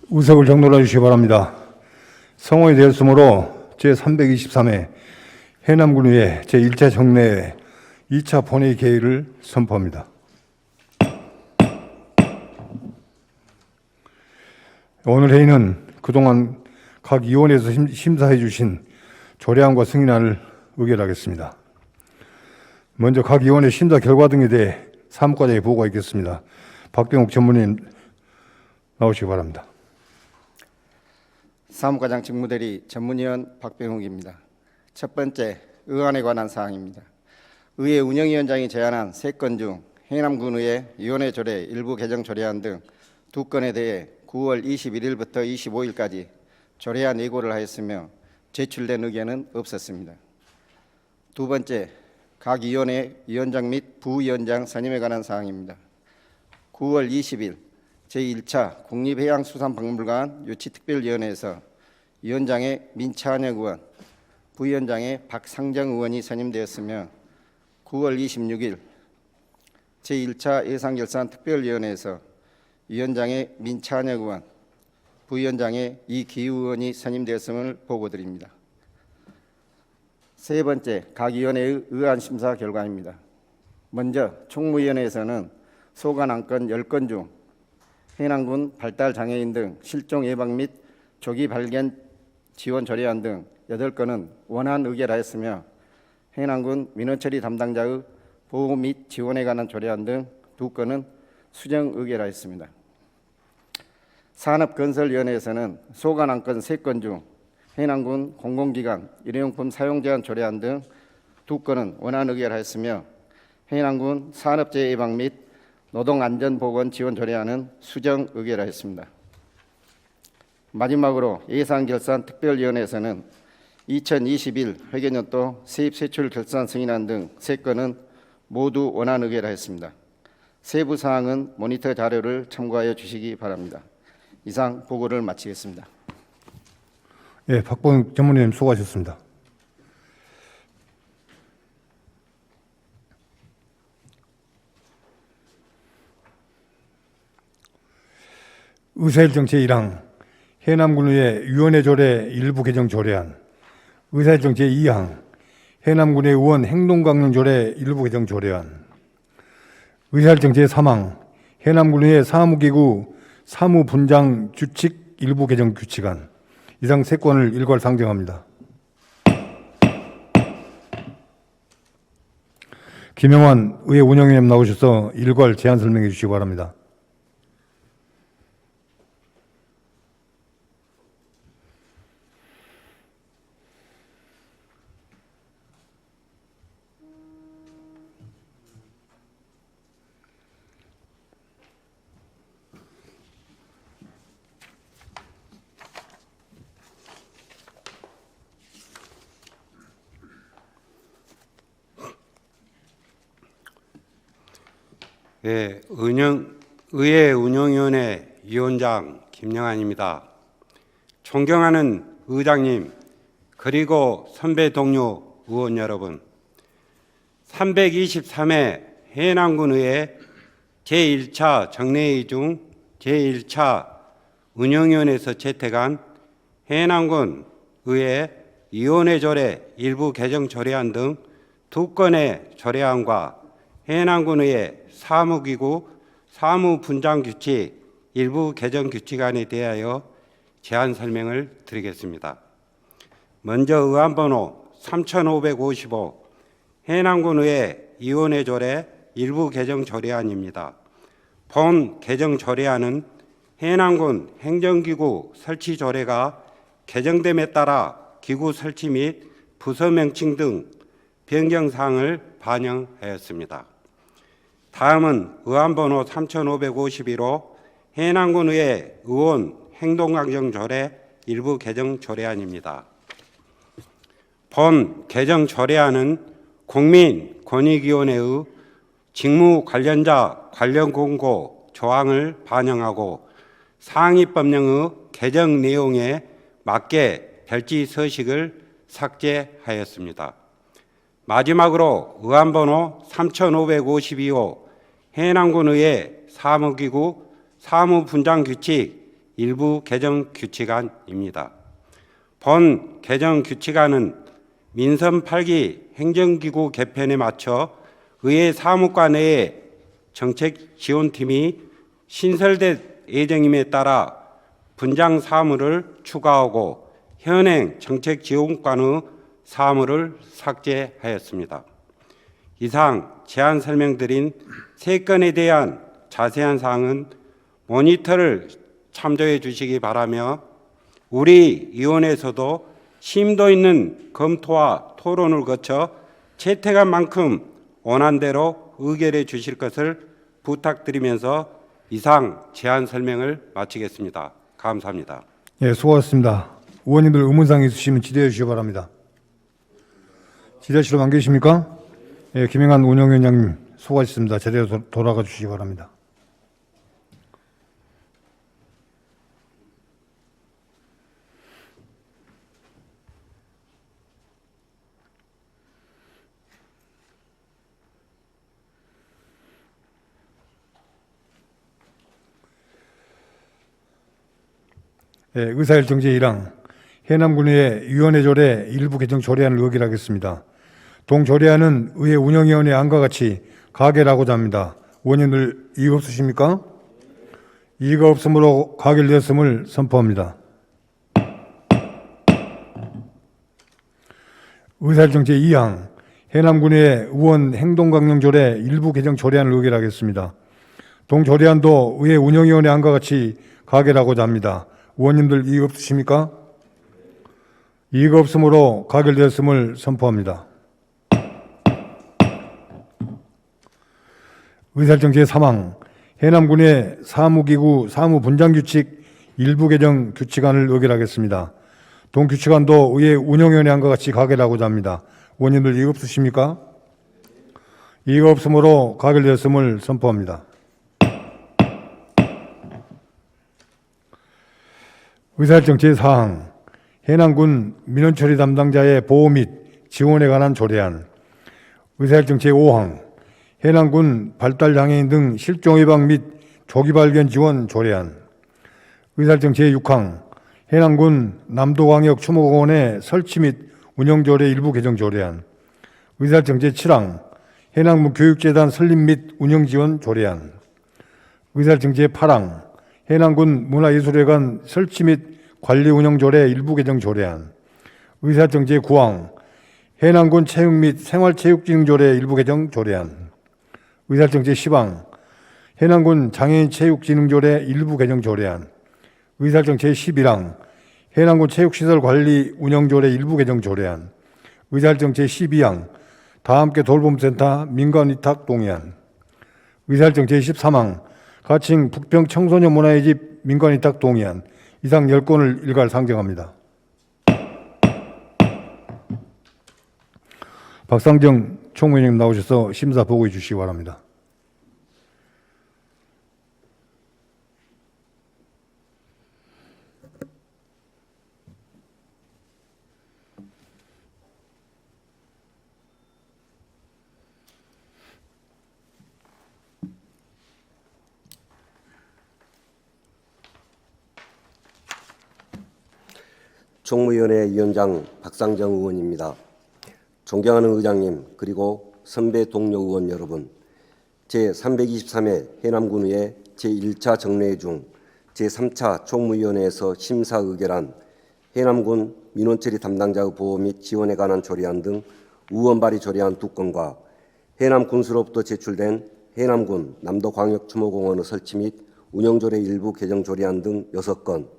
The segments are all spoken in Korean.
의석을 정돈해 주시기 바랍니다. 성원이 되었으므로 제323회 해남군의회 제1차 정례회 2차 본회의 개의를 선포합니다. 오늘 회의는 그동안 각 위원회에서 심사해 주신 조례안과 승인안을 의결하겠습니다. 먼저 각 위원회 심사 결과 등에 대해 사무과장의 보고가 있겠습니다. 박병욱 전무님 나오시기 바랍니다. 사무과장 직무대리 전문위원 박병욱입니다. 첫 번째, 의안에 관한 사항입니다. 의회 운영위원장이 제안한 3건 중 해남군의회 위원회 조례 일부 개정 조례안 등 2건에 대해 9월 21일부터 25일까지 조례안 예고를 하였으며 제출된 의견은 없었습니다. 두 번째, 각 위원회 위원장 및 부위원장 선임에 관한 사항입니다. 9월 20일 제1차 국립해양수산박물관 유치특별위원회에서 위원장의 민차은혁 의원, 부위원장의 박상정 의원이 선임되었으며 9월 26일 제1차 예산결산특별위원회에서 위원장의 민차은혁 의원, 부위원장의 이기우 의원이 선임되었음을 보고드립니다. 세 번째, 각 위원회의 의안 심사 결과입니다. 먼저 총무위원회에서는 소관 안건 10건 중 해남군 발달장애인 등 실종 예방 및 조기 발견 지원 조례안 등 8건은 원안 의결하였으며 해남군 민원처리 담당자의 보호 및 지원에 관한 조례안 등 2건은 수정 의결하였습니다. 산업건설위원회에서는 소관 안건 3건 중 해남군 공공기관 일회용품 사용 제한 조례안 등 2건은 원안 의결하였으며 해남군 산업재해 예방 및 노동안전보건 지원 조례안은 수정 의결하였습니다. 마지막으로 예산결산특별위원회에서는 2021 회계연도 세입세출 결산 승인안 등 3건은 모두 원안 의결하였습니다. 세부 사항은 모니터 자료를 참고하여 주시기 바랍니다. 이상 보고를 마치겠습니다. 예, 박병욱 전무님 수고하셨습니다. 의사일정 제1항 해남군의회 위원회 조례 일부 개정 조례안, 의사일정 제2항 해남군의회 의원 행동강령 조례 일부 개정 조례안, 의사일정 제3항 해남군의회 사무기구 사무분장 규칙 일부 개정 규칙안, 이상 3건을 일괄 상정합니다. 김영환 의회 운영위원님 나오셔서 일괄 제안 설명해 주시기 바랍니다. 네, 의회 운영위원회 위원장 김영환입니다. 존경하는 의장님, 그리고 선배 동료 의원 여러분, 323회 해남군의회 제1차 정례회 중 제1차 운영위원회에서 채택한 해남군 의회 위원회 조례 일부 개정 조례안 등 2건의 조례안과 해남군의회 사무기구 사무분장규칙 일부 개정 규칙안에 대하여 제안 설명을 드리겠습니다. 먼저 의안번호 3555 해남군의회 위원회 조례 일부 개정 조례안입니다. 본 개정 조례안은 해남군 행정기구 설치 조례가 개정됨에 따라 기구 설치 및 부서 명칭 등 변경사항을 반영하였습니다. 다음은 의안번호 3551호 해남군의회 의원 행동강령 조례 일부 개정 조례안입니다. 본 개정 조례안은 국민권익위원회의 직무 관련자 관련 공고 조항을 반영하고 상위법령의 개정 내용에 맞게 별지 서식을 삭제하였습니다. 마지막으로 의안번호 3552호 해남군의회 사무기구 사무분장규칙 일부 개정 규칙안입니다. 본 개정 규칙안은 민선 8기 행정기구 개편에 맞춰 의회 사무과 내에 정책지원팀이 신설될 예정임에 따라 분장 사무를 추가하고 현행 정책지원관의 사무를 삭제하였습니다. 이상 제안 설명드린 3건에 대한 자세한 사항은 모니터를 참조해 주시기 바라며 우리 위원회에서도 심도 있는 검토와 토론을 거쳐 채택한 만큼 원안대로 의결해 주실 것을 부탁드리면서 이상 제안 설명을 마치겠습니다. 감사합니다. 예, 수고하셨습니다. 의원님들 의문사항 있으시면 질의해 주시기 바랍니다. 질의하시러 안 계십니까? 예, 김영환 운영위원장님 수고하셨습니다. 자리로 돌아가 주시기 바랍니다. 예, 의사일정 제1항 해남군의 위원회 조례 일부 개정 조례안을 의결하겠습니다. 동조례안은 의회 운영위원회 안과 같이 가결하고자 합니다. 의원님들 이의 없으십니까? 이의가 없으므로 가결되었음을 선포합니다. 의사일정 제2항 해남군의 의원 행동강령 조례 일부 개정 조례안을 의결하겠습니다. 동조례안도 의회 운영위원회 안과 같이 가결하고자 합니다. 의원님들 이의 없으십니까? 이의가 없으므로 가결되었음을 선포합니다. 의사일정 제3항 해남군의 사무기구 사무분장규칙 일부 개정 규칙안을 의결하겠습니다. 동규칙안도 의회 운영위원회 안과 같이 가결하고자 합니다. 의원님들 이의 없으십니까? 이의가 없으므로 가결되었음을 선포합니다. 의사일정 제4항 해남군 민원처리 담당자의 보호 및 지원에 관한 조례안. 의사일정 제5항 해남군 발달장애인 등 실종 예방 및 조기 발견 지원 조례안. 의사일정 제6항 해남군 남도광역 추모공원의 설치 및 운영 조례 일부 개정 조례안. 의사일정 제7항 해남군 교육재단 설립 및 운영 지원 조례안. 의사일정 제8항 해남군 문화예술회관 설치 및 관리 운영 조례 일부 개정 조례안. 의사일정 제9항 해남군 체육 및 생활체육진흥 조례 일부 개정 조례안. 의사일정 제10항 해남군 장애인 체육진흥 조례 일부 개정 조례안. 의사일정 제11항 해남군 체육시설 관리 운영 조례 일부 개정 조례안. 의사일정 제12항 다함께 돌봄센터 민간위탁 동의안. 의사일정 제13항 가칭 북평 청소년 문화의 집 민간위탁 동의안. 이상 10건을 일괄 상정합니다. 박상정 총무위원님 나오셔서 심사 보고해 주시기 바랍니다. 총무위원회 위원장 박상정 의원입니다. 존경하는 의장님 그리고 선배 동료 의원 여러분, 제323회 해남군의회 제1차 정례회 중 제3차 총무위원회에서 심사 의결한 해남군 민원처리 담당자의 보호 및 지원에 관한 조례안 등 의원 발의 조례안 2건과 해남군수로부터 제출된 해남군 남도광역추모공원의 설치 및 운영조례 일부 개정 조례안 등 6건,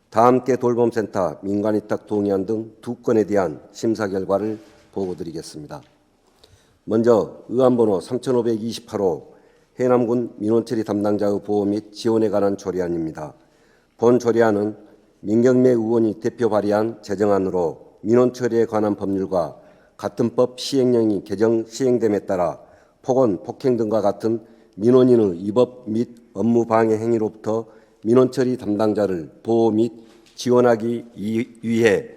다함께 돌봄센터 민간위탁 동의안 등 2건에 대한 심사 결과를 보고드리겠습니다. 먼저 의안번호 3528호 해남군 민원처리 담당자의 보호 및 지원에 관한 조례안입니다. 본 조례안은 민경래 의원이 대표 발의한 제정안으로 민원처리에 관한 법률과 같은 법 시행령이 개정 시행됨에 따라 폭언, 폭행 등과 같은 민원인의 위법 및 업무 방해 행위로부터 민원처리 담당자를 보호 및 지원하기 위해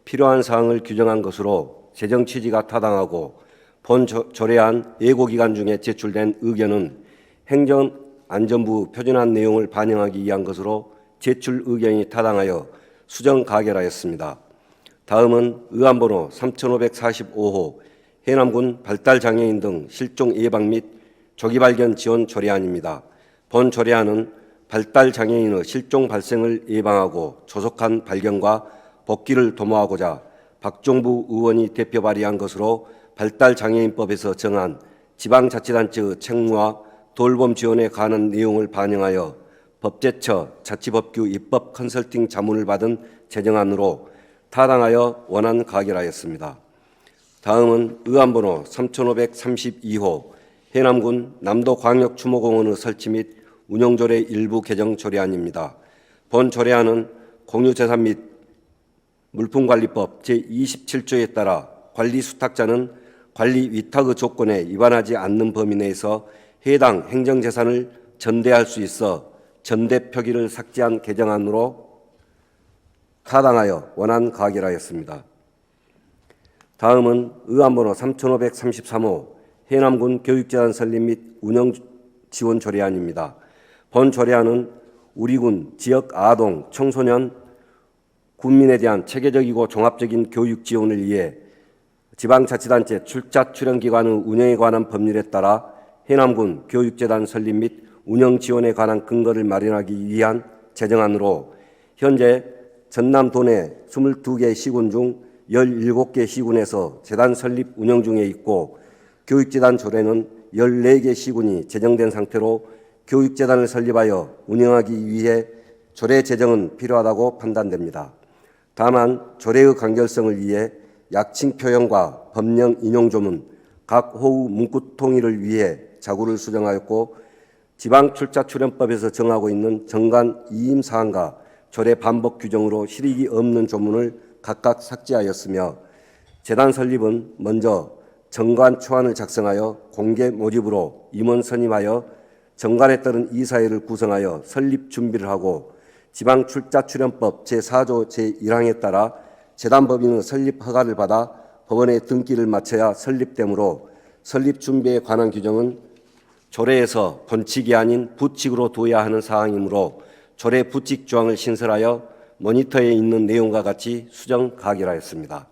필요한 사항을 규정한 것으로 제정 취지가 타당하고, 본 조례안 예고기간 중에 제출된 의견은 행정안전부 표준안 내용을 반영하기 위한 것으로 제출 의견이 타당하여 수정 가결하였습니다. 다음은 의안번호 3545호 해남군 발달장애인 등 실종 예방 및 조기 발견 지원 조례안입니다. 본 조례안은 발달장애인의 실종 발생을 예방하고 조속한 발견과 복귀를 도모하고자 박종부 의원이 대표 발의한 것으로 발달장애인법에서 정한 지방자치단체의 책무와 돌봄 지원에 관한 내용을 반영하여 법제처 자치법규 입법 컨설팅 자문을 받은 제정안으로 타당하여 원안 가결하였습니다. 다음은 의안번호 3532호 해남군 남도광역추모공원의 설치 및 운영조례 일부 개정 조례안입니다. 본 조례안은 공유재산 및 물품관리법 제27조에 따라 관리수탁자는 관리 위탁의 조건에 위반하지 않는 범위 내에서 해당 행정재산을 전대할 수 있어 전대 표기를 삭제한 개정안으로 타당하여 원안 가결하였습니다. 다음은 의안번호 3533호 해남군 교육재단 설립 및 운영 지원 조례안입니다. 본 조례안은 우리 군 지역 아동, 청소년, 군민에 대한 체계적이고 종합적인 교육 지원을 위해 지방자치단체 출자 출연기관의 운영에 관한 법률에 따라 해남군 교육재단 설립 및 운영 지원에 관한 근거를 마련하기 위한 제정안으로 현재 전남 도내 22개 시군 중 17개 시군에서 재단 설립 운영 중에 있고 교육재단 조례는 14개 시군이 제정된 상태로 교육재단을 설립하여 운영하기 위해 조례 제정은 필요하다고 판단됩니다. 다만 조례의 간결성을 위해 약칭 표현과 법령 인용 조문, 각 호우 문구 통일을 위해 자구를 수정하였고 지방출자출연법에서 정하고 있는 정관 이임 사항과 조례 반복 규정으로 실익이 없는 조문을 각각 삭제하였으며 재단 설립은 먼저 정관 초안을 작성하여 공개 모집으로 임원 선임하여 정관에 따른 이사회를 구성하여 설립 준비를 하고 지방출자출연법 제4조 제1항에 따라 재단법인의 설립 허가를 받아 법원에 등기를 마쳐야 설립되므로 설립 준비에 관한 규정은 조례에서 본칙이 아닌 부칙으로 둬야 하는 사항이므로 조례 부칙 조항을 신설하여 모니터에 있는 내용과 같이 수정 가결하였습니다.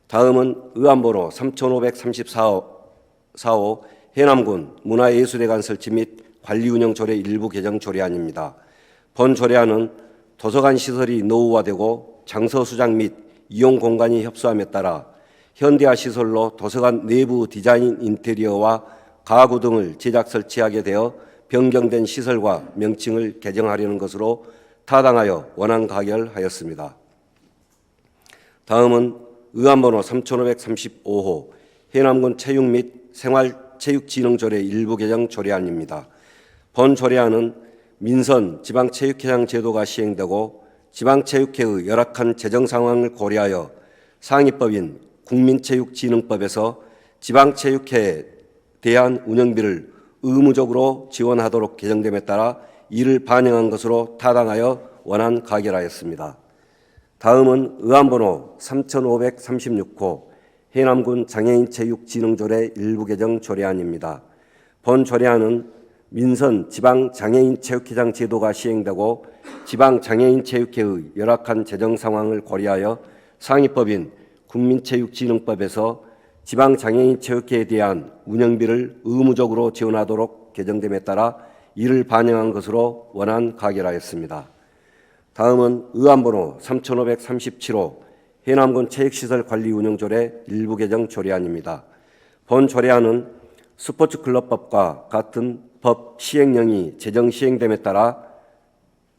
다음은 의안번호 3534호 해남군 문화예술회관 설치 및 관리운영 조례 일부 개정 조례안입니다. 본 조례안은 도서관 시설이 노후화되고 장서 수장 및 이용 공간이 협소함에 따라 현대화 시설로 도서관 내부 디자인 인테리어와 가구 등을 제작 설치하게 되어 변경된 시설과 명칭을 개정하려는 것으로 타당하여 원안 가결하였습니다. 다음은 의안번호 3535호 해남군 체육 및 생활체육진흥조례 일부 개정 조례안입니다. 본 조례안은 민선 지방체육회장 제도가 시행되고 지방체육회의 열악한 재정 상황을 고려하여 상위법인 국민체육진흥법에서 지방체육회에 대한 운영비를 의무적으로 지원하도록 개정됨에 따라 이를 반영한 것으로 타당하여 원안 가결하였습니다. 다음은 의안번호 3536호 해남군 장애인체육진흥조례 일부 개정 조례안입니다. 본 조례안은 민선 지방장애인체육회장 제도가 시행되고 지방장애인체육회의 열악한 재정 상황을 고려하여 상위법인 국민체육진흥법에서 지방장애인체육회에 대한 운영비를 의무적으로 지원하도록 개정됨에 따라 이를 반영한 것으로 원안 가결하였습니다. 다음은 의안번호 3537호 해남군 체육시설관리운영조례 일부 개정 조례안입니다. 본 조례안은 스포츠클럽법과 같은 법 시행령이 제정 시행됨에 따라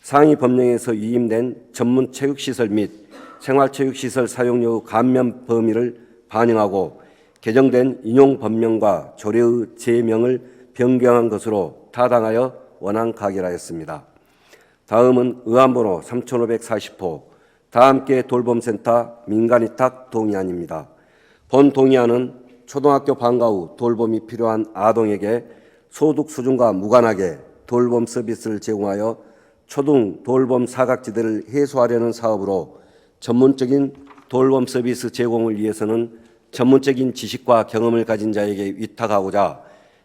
상위 법령에서 위임된 전문 체육시설 및 생활체육시설 사용료 감면 범위를 반영하고 개정된 인용 법령과 조례의 제명을 변경한 것으로 타당하여 원안 가결하였습니다. 다음은 의안번호 3540호 다함께 돌봄센터 민간위탁 동의안입니다. 본 동의안은 초등학교 방과 후 돌봄이 필요한 아동에게 소득 수준과 무관하게 돌봄 서비스를 제공하여 초등 돌봄 사각지대를 해소하려는 사업으로 전문적인 돌봄 서비스 제공을 위해서는 전문적인 지식과 경험을 가진 자에게 위탁하고자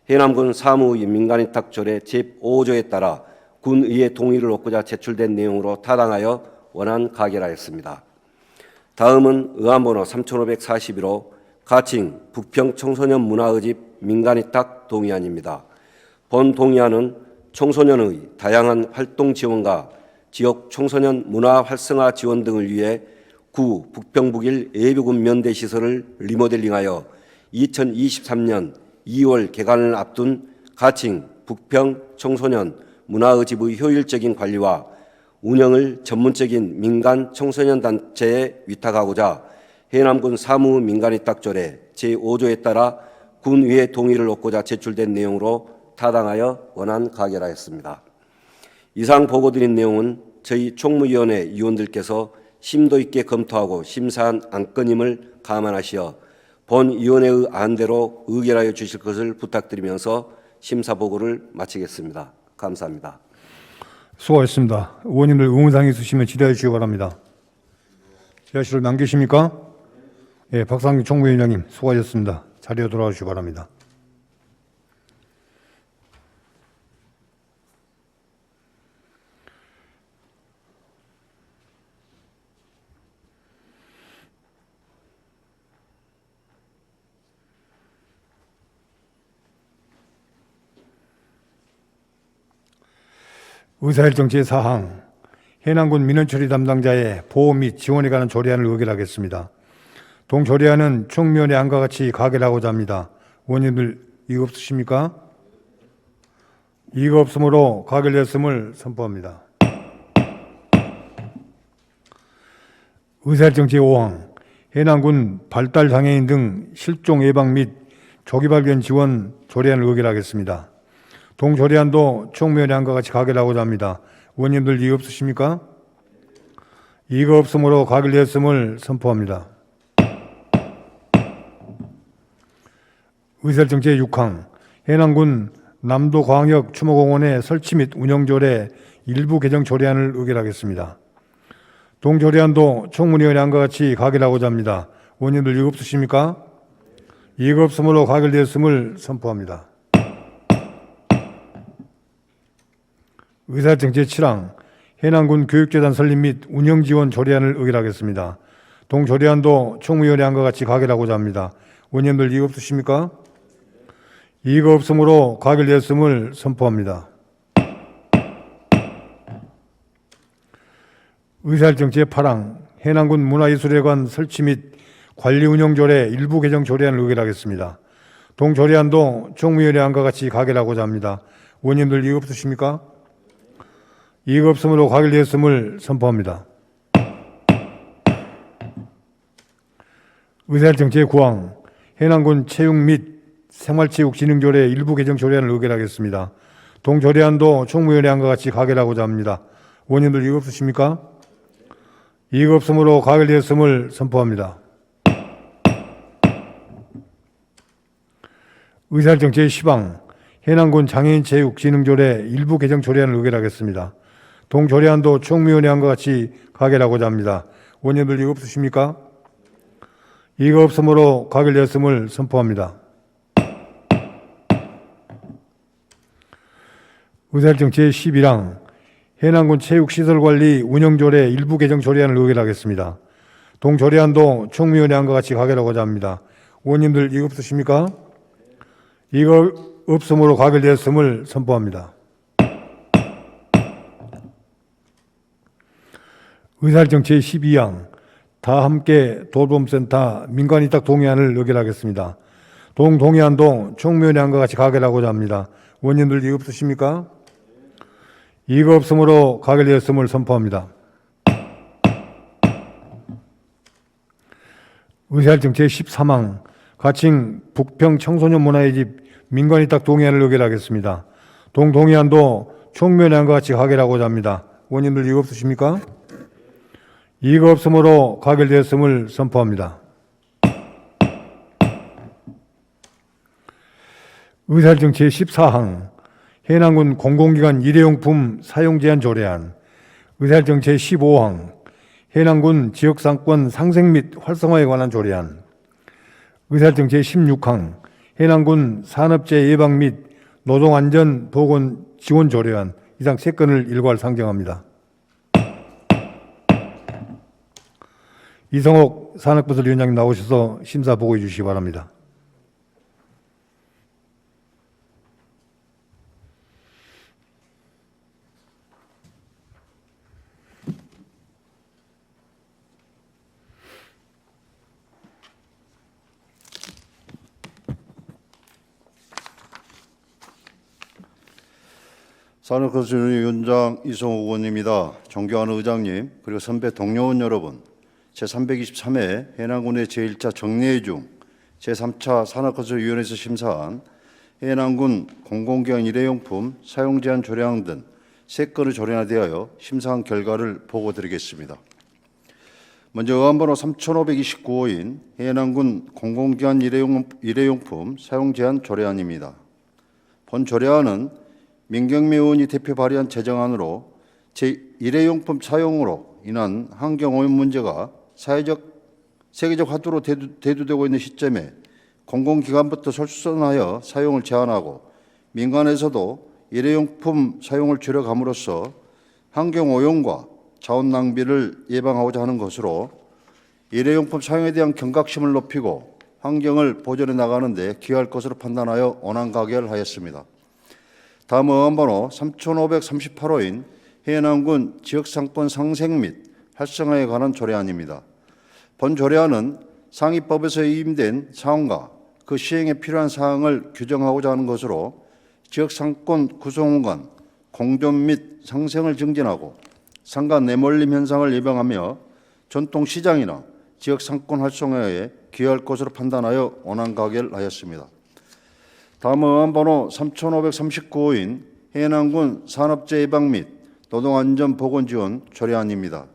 해남군 사무의 민간위탁조례 제5조에 따라 군의회 동의를 얻고자 제출된 내용으로 타당하여 원안 가결하였습니다. 다음은 의안번호 3541호 가칭 북평 청소년 문화의집 민간위탁 동의안입니다. 본 동의안은 청소년의 다양한 활동 지원과 지역 청소년 문화 활성화 지원 등을 위해 구 북평북일 예비군 면대 시설을 리모델링하여 2023년 2월 개관을 앞둔 가칭 북평 청소년 문화의집의 효율적인 관리와 운영을 전문적인 민간 청소년 단체에 위탁하고자 해남군 사무민간위탁조례 제5조에 따라 군의회 동의를 얻고자 제출된 내용으로 타당하여 원안 가결하였습니다. 이상 보고드린 내용은 저희 총무위원회 위원들께서 심도 있게 검토하고 심사한 안건임을 감안하시어 본 위원회의 안대로 의결하여 주실 것을 부탁드리면서 심사 보고를 마치겠습니다. 감사합니다. 수고하셨습니다. 의원님들 의문사항 있으시면 질의해 주시기 바랍니다. 지하실을 남기십니까? 예, 박상규 총무위원장님 수고하셨습니다. 자리로 돌아와 주시기 바랍니다. 의사일정 제4항 해남군 민원처리 담당자의 보호 및 지원에 관한 조례안을 의결하겠습니다. 동조례안은 총위원회 안과 같이 가결하고자 합니다. 의원님들 이의 없으십니까? 이의가 없으므로 가결되었음을 선포합니다. 의사일정 제5항 해남군 발달장애인 등 실종 예방 및 조기 발견 지원 조례안을 의결하겠습니다. 동조례안도 총무위원회 안과 같이 가결하고자 합니다. 의원님들 이의 없으십니까? 이의가 없으므로 가결되었음을 선포합니다. 의사일정 제6항 해남군 남도광역 추모공원의 설치 및 운영조례 일부 개정 조례안을 의결하겠습니다. 동조례안도 총무위원회 안과 같이 가결하고자 합니다. 의원님들 이의 없으십니까? 이의가 없으므로 가결되었음을 선포합니다. 의사일정 제7항 해남군 교육재단 설립 및 운영지원 조례안을 의결하겠습니다. 동조례안도 총무위원회 안과 같이 가결하고자 합니다. 의원님들 이의 없으십니까? 이의가 없으므로 가결되었음을 선포합니다. 의사일정 제8항 해남군 문화예술회관 설치 및 관리 운영조례 일부 개정 조례안을 의결하겠습니다. 동조례안도 총무위원회 안과 같이 가결하고자 합니다. 의원님들 이의 없으십니까? 이의가 없으므로 가결되었음을 선포합니다. 의사일정 제9항 해남군 체육 및 생활체육진흥조례 일부 개정 조례안을 의결하겠습니다. 동조례안도 총무위원회 안과 같이 가결하고자 합니다. 의원님들 이의 없으십니까? 이의가 없으므로 가결되었음을 선포합니다. 의사일정 제10항 해남군 장애인체육진흥조례 일부 개정 조례안을 의결하겠습니다. 동조례안도 총무위원회 안과 같이 가결하고자 합니다. 의원님들 이의 없으십니까? 이의가 없으므로 가결되었음을 선포합니다. 의사일정 제11항 해남군 체육시설관리 운영조례 일부 개정 조례안을 의결하겠습니다. 동조례안도 총무위원회 안과 같이 가결하고자 합니다. 의원님들 이의 없으십니까? 이의가 없으므로 가결되었음을 선포합니다. 의사일정 제12항 다함께 돌봄센터 민간위탁 동의안을 의결하겠습니다. 동의안도 총무위원회 안과 같이 가결하고자 합니다. 의원님들 이의 없으십니까? 이의가 없으므로 가결되었음을 선포합니다. 의사일정 제13항 가칭 북평 청소년 문화의 집 민간위탁 동의안을 의결하겠습니다. 동의안도 총무위원회 안과 같이 가결하고자 합니다. 의원님들 이의 없으십니까? 이의가 없으므로 가결되었음을 선포합니다. 의사일정 제14항 해남군 공공기관 일회용품 사용 제한 조례안, 의사일정 제15항 해남군 지역상권 상생 및 활성화에 관한 조례안, 의사일정 제16항 해남군 산업재해 예방 및 노동안전 보건 지원 조례안 이상 3건을 일괄 상정합니다. 이성옥 산업건설위원장님 나오셔서 심사 보고해 주시기 바랍니다. 산업건설위원장 이성욱 의원입니다. 존경하는 의장님, 그리고 선배 동료원 여러분, 제323회 해남군의 제1차 정례회 중 제3차 산업건설위원회에서 심사한 해남군 공공기관 일회용품 사용제한 조례안 등 3건을 조례안에 대하여 심사한 결과를 보고드리겠습니다. 먼저 의안번호 3529호인 해남군 공공기관 일회용품 사용제한 조례안입니다. 본 조례안은 민경미 의원이 대표 발의한 제정안으로 일회용품 사용으로 인한 환경오염 문제가 세계적 화두로 대두되고 있는 시점에 공공기관부터 솔선하여 사용을 제한하고 민간에서도 일회용품 사용을 줄여감으로써 환경오염과 자원 낭비를 예방하고자 하는 것으로 일회용품 사용에 대한 경각심을 높이고 환경을 보존해 나가는 데 기여할 것으로 판단하여 원안 가결하였습니다. 다음 의안번호 3538호인 해남군 지역상권 상생 및 활성화에 관한 조례안입니다. 본 조례안은 상위법에서 위임된 사항과 그 시행에 필요한 사항을 규정하고자 하는 것으로 지역상권 구성원간 공존 및 상생을 증진하고 상가 내몰림 현상을 예방하며 전통시장이나 지역상권 활성화에 기여할 것으로 판단하여 원안 가결하였습니다. 다음 의안번호 3539호인 해남군 산업재해 예방 및 노동안전보건지원 조례안입니다.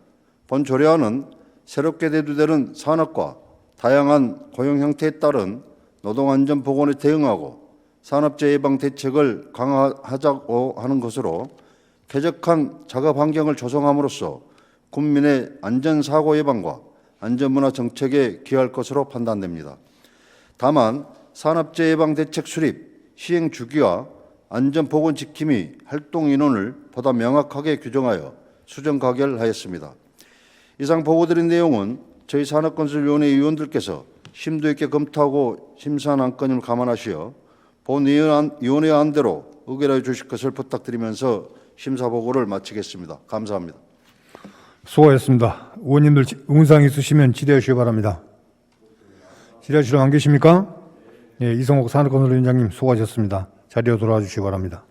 본 조례안은 새롭게 대두되는 산업과 다양한 고용 형태에 따른 노동안전보건에 대응하고 산업재해 예방 대책을 강화하자고 하는 것으로 쾌적한 작업 환경을 조성함으로써 국민의 안전사고 예방과 안전문화 정책에 기여할 것으로 판단됩니다. 다만 산업재해 예방 대책 수립, 시행 주기와 안전보건 지킴이 활동 인원을 보다 명확하게 규정하여 수정 가결하였습니다. 이상 보고드린 내용은 저희 산업건설위원회 위원들께서 심도 있게 검토하고 심사한 안건임을 감안하시어 본 위원회 안대로 의결해 주실 것을 부탁드리면서 심사 보고를 마치겠습니다. 감사합니다. 수고하셨습니다. 의원님들 의문사항 있으시면 질의하시기 바랍니다. 질의하시러 안 계십니까? 예, 이성옥 산업건설위원장님 수고하셨습니다. 자리로 돌아와 주시기 바랍니다.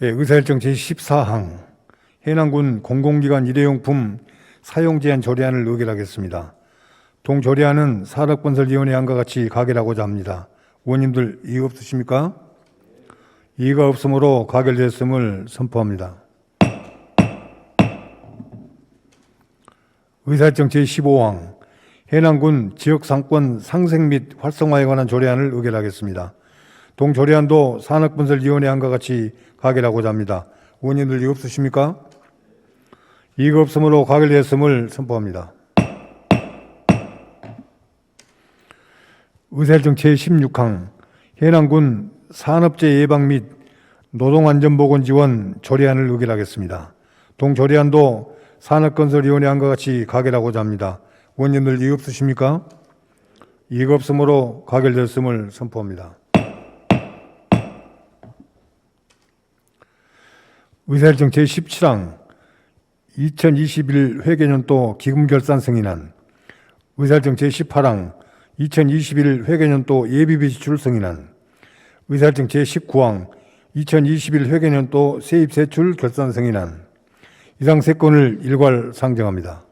예, 의사일정 제14항 해남군 공공기관 일회용품 사용제한 조례안을 의결하겠습니다. 동 조례안은 산업건설위원회 안과 같이 가결하고자 합니다. 의원님들 이의 없으십니까? 이의가 없으므로 가결됐음을 선포합니다. 의사일정 제15항 해남군 지역상권 상생 및 활성화에 관한 조례안을 의결하겠습니다. 동 조례안도 산업건설위원회 안과 같이 가결하고자 합니다. 의원님들 이의 없으십니까? 이의가 없으므로 가결됐음을 선포합니다. 의사일정 제16항 해남군 산업재해 예방 및 노동안전보건 지원 조례안을 의결하겠습니다. 동 조례안도 산업건설위원회 안과 같이 가결하고자 합니다. 의원님들 이의 없으십니까? 이의가 없으므로 가결됐음을 선포합니다. 의사일정 제17항 2021 회계년도 기금결산 승인안, 의사일정 제18항 2021 회계년도 예비비 지출 승인안, 의사일정 제19항 2021 회계년도 세입세출 결산 승인안, 이상 3건을 일괄 상정합니다.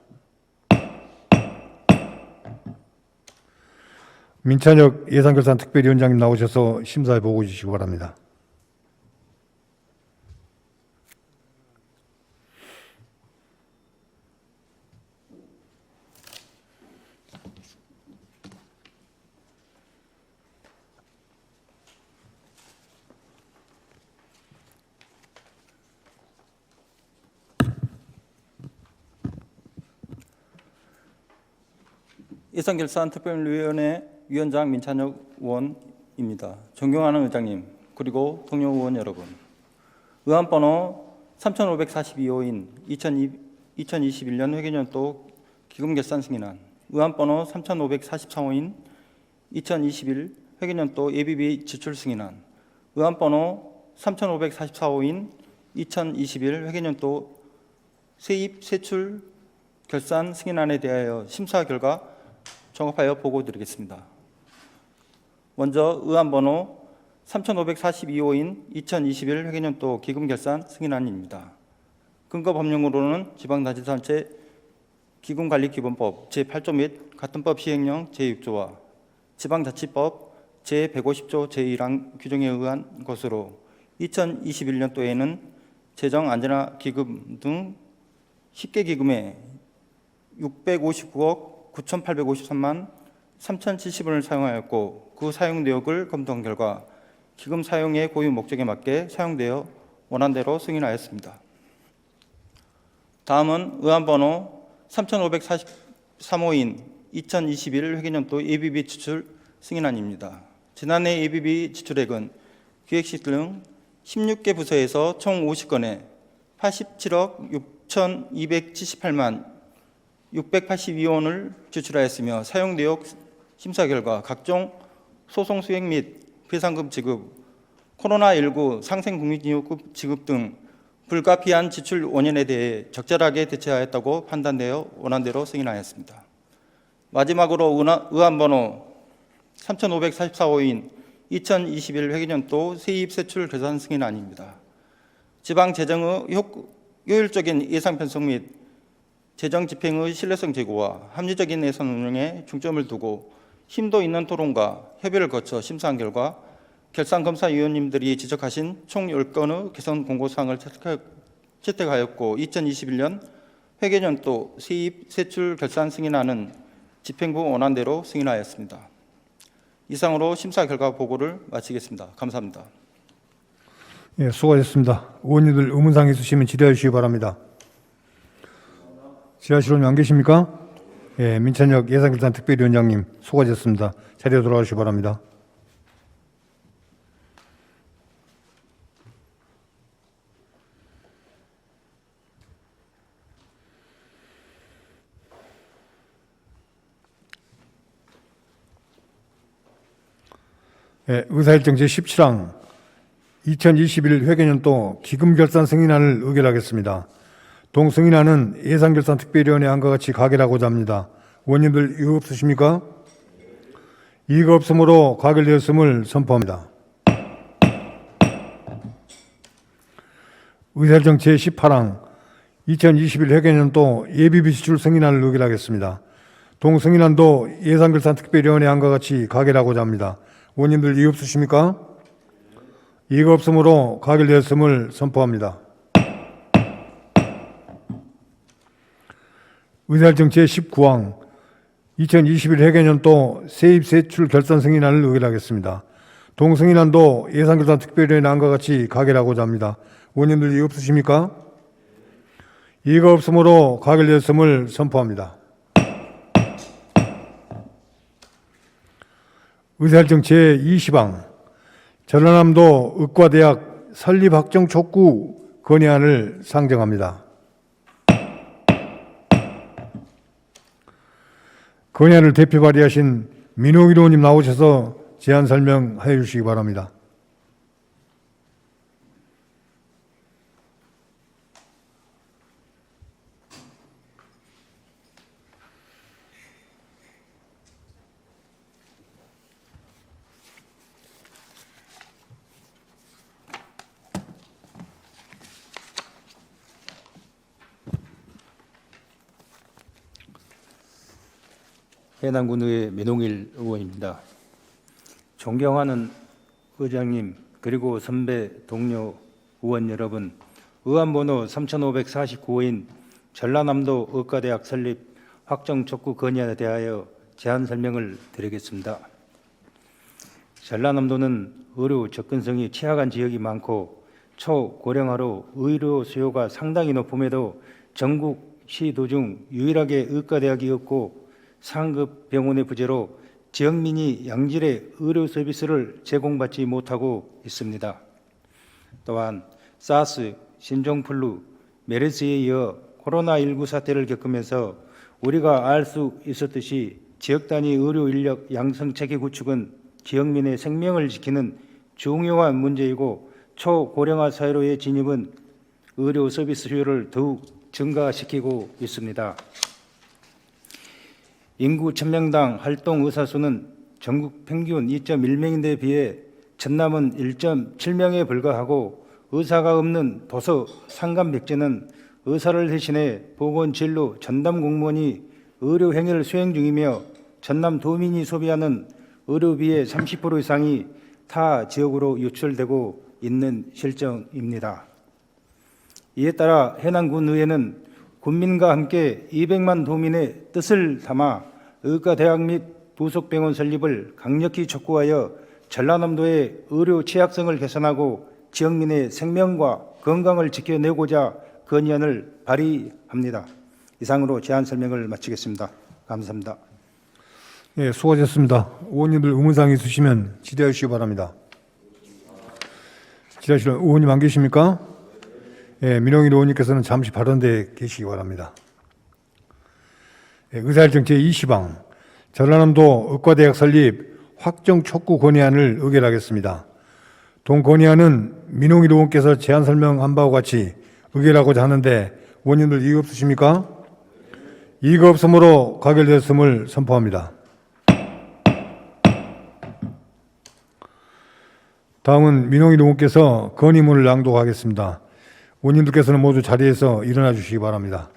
민찬혁 예산결산특별위원장님 나오셔서 심사에 보고해 주시기 바랍니다. 예산결산특별위원회 위원장 민찬혁 의원입니다. 존경하는 의장님, 그리고 동료 의원 여러분, 의안번호 3542호인 2021년 회계연도 기금결산 승인안, 의안번호 3543호인 2021 회계연도 예비비 지출 승인안, 의안번호 3544호인 2021 회계연도 세입 세출 결산 승인안에 대하여 심사 결과 종합하여 보고드리겠습니다. 먼저 의안번호 3542호인 2021 회계연도 기금결산 승인안입니다. 근거 법령으로는 지방자치단체 기금관리기본법 제8조 및 같은 법 시행령 제6조와 지방자치법 제150조 제1항 규정에 의한 것으로 2021년도에는 재정안전화기금 등 10개 기금에 659억 9,853만 3,070원을 사용하였고 그 사용 내역을 검토한 결과 기금 사용의 고유 목적에 맞게 사용되어 원안대로 승인하였습니다. 다음은 의안번호 3543호인 2021 회계연도 예비비 지출 승인안입니다. 지난해 예비비 지출액은 기획실 등 16개 부서에서 총 50건에 87억 6,278만 682원을 지출하였으며 사용 내역 심사 결과 각종 소송 수행 및 배상금 지급, 코로나19 상생 국민요금 지급 등 불가피한 지출 원인에 대해 적절하게 대처하였다고 판단되어 원안대로 승인하였습니다. 마지막으로 의안번호 3544호인 2021 회계연도 세입 세출 결산 승인안입니다. 지방 재정의 효율적인 예산 편성 및 재정 집행의 신뢰성 제고와 합리적인 예산 운영에 중점을 두고 심도 있는 토론과 협의를 거쳐 심사한 결과 결산검사위원님들이 지적하신 총 10건의 개선 공고사항을 채택하였고 2021년 회계연도 세입 세출 결산 승인안은 집행부 원안대로 승인하였습니다. 이상으로 심사 결과 보고를 마치겠습니다. 감사합니다. 예, 수고하셨습니다. 의원님들 의문사항 있으시면 질의해 주시기 바랍니다. 질의하시러 안 계십니까? 예, 민찬혁 예산결산특별위원장님 수고하셨습니다. 자리로 돌아가시기 바랍니다. 예, 의사일정 제17항 2021 회계연도 기금결산 승인안을 의결하겠습니다. 동승인안은 예산결산특별위원회 안과 같이 가결하고자 합니다. 의원님들 이의 없으십니까? 이의가 없으므로 가결되었음을 선포합니다. 의사일정 제18항 2021 회계연도 예비비 지출 승인안을 의결하겠습니다. 동승인안도 예산결산특별위원회 안과 같이 가결하고자 합니다. 의원님들 이의 없으십니까? 이의가 없으므로 가결되었음을 선포합니다. 의사일정 제19항 2021 회계연도 세입세출 결산 승인안을 의결하겠습니다. 동승인안도 예산결산특별위원회 안과 같이 가결하고자 합니다. 의원님들 이의 없으십니까? 이의가 없으므로 가결되었음을 선포합니다. 의사일정 제20항 전라남도 의과대학 설립 확정 촉구 건의안을 상정합니다. 건의안을 대표 발의하신 민홍일 의원님 나오셔서 제안 설명해 주시기 바랍니다. 해남군의회 민홍일 의원입니다. 존경하는 의장님 그리고 선배 동료 의원 여러분, 의안번호 3549호인 전라남도 의과대학 설립 확정 촉구 건의안에 대하여 제안 설명을 드리겠습니다. 전라남도는 의료 접근성이 취약한 지역이 많고 초고령화로 의료 수요가 상당히 높음에도 전국 시도 중 유일하게 의과대학이 없고 상급 병원의 부재로 지역민이 양질의 의료 서비스를 제공받지 못하고 있습니다. 또한 사스, 신종플루, 메르스에 이어 코로나19 사태를 겪으면서 우리가 알 수 있었듯이 지역 단위 의료 인력 양성 체계 구축은 지역민의 생명을 지키는 중요한 문제이고 초고령화 사회로의 진입은 의료 서비스 수요를 더욱 증가시키고 있습니다. 인구 1000명당 활동 의사 수는 전국 평균 2.1명인데 비해 전남은 1.7명에 불과하고 의사가 없는 도서 상감백제는 의사를 대신해 보건진료 전담 공무원이 의료 행위를 수행 중이며 전남 도민이 소비하는 의료비의 30% 이상이 타 지역으로 유출되고 있는 실정입니다. 이에 따라 해남군의회는 군민과 함께 200만 도민의 뜻을 담아 의과대학 및 부속병원 설립을 강력히 촉구하여 전라남도의 의료 취약성을 개선하고 지역민의 생명과 건강을 지켜내고자 건의안을 발의합니다. 이상으로 제안 설명을 마치겠습니다. 감사합니다. 예, 수고하셨습니다. 의원님들 의문사항 있으시면 질의해 주시기 바랍니다. 질의하실 의원님 안 계십니까? 예, 민홍일 의원님께서는 잠시 발언대에 계시기 바랍니다. 예, 의사일정 제20항 전라남도 의과대학 설립 확정 촉구 건의안을 의결하겠습니다. 동 건의안은 민홍일 의원께서 제안 설명한 바와 같이 의결하고자 하는데 의원님들 이의 없으십니까? 이의가 없으므로 가결되었음을 선포합니다. 다음은 민홍일 의원께서 건의문을 낭독하겠습니다. 의원님들께서는 모두 자리에서 일어나 주시기 바랍니다.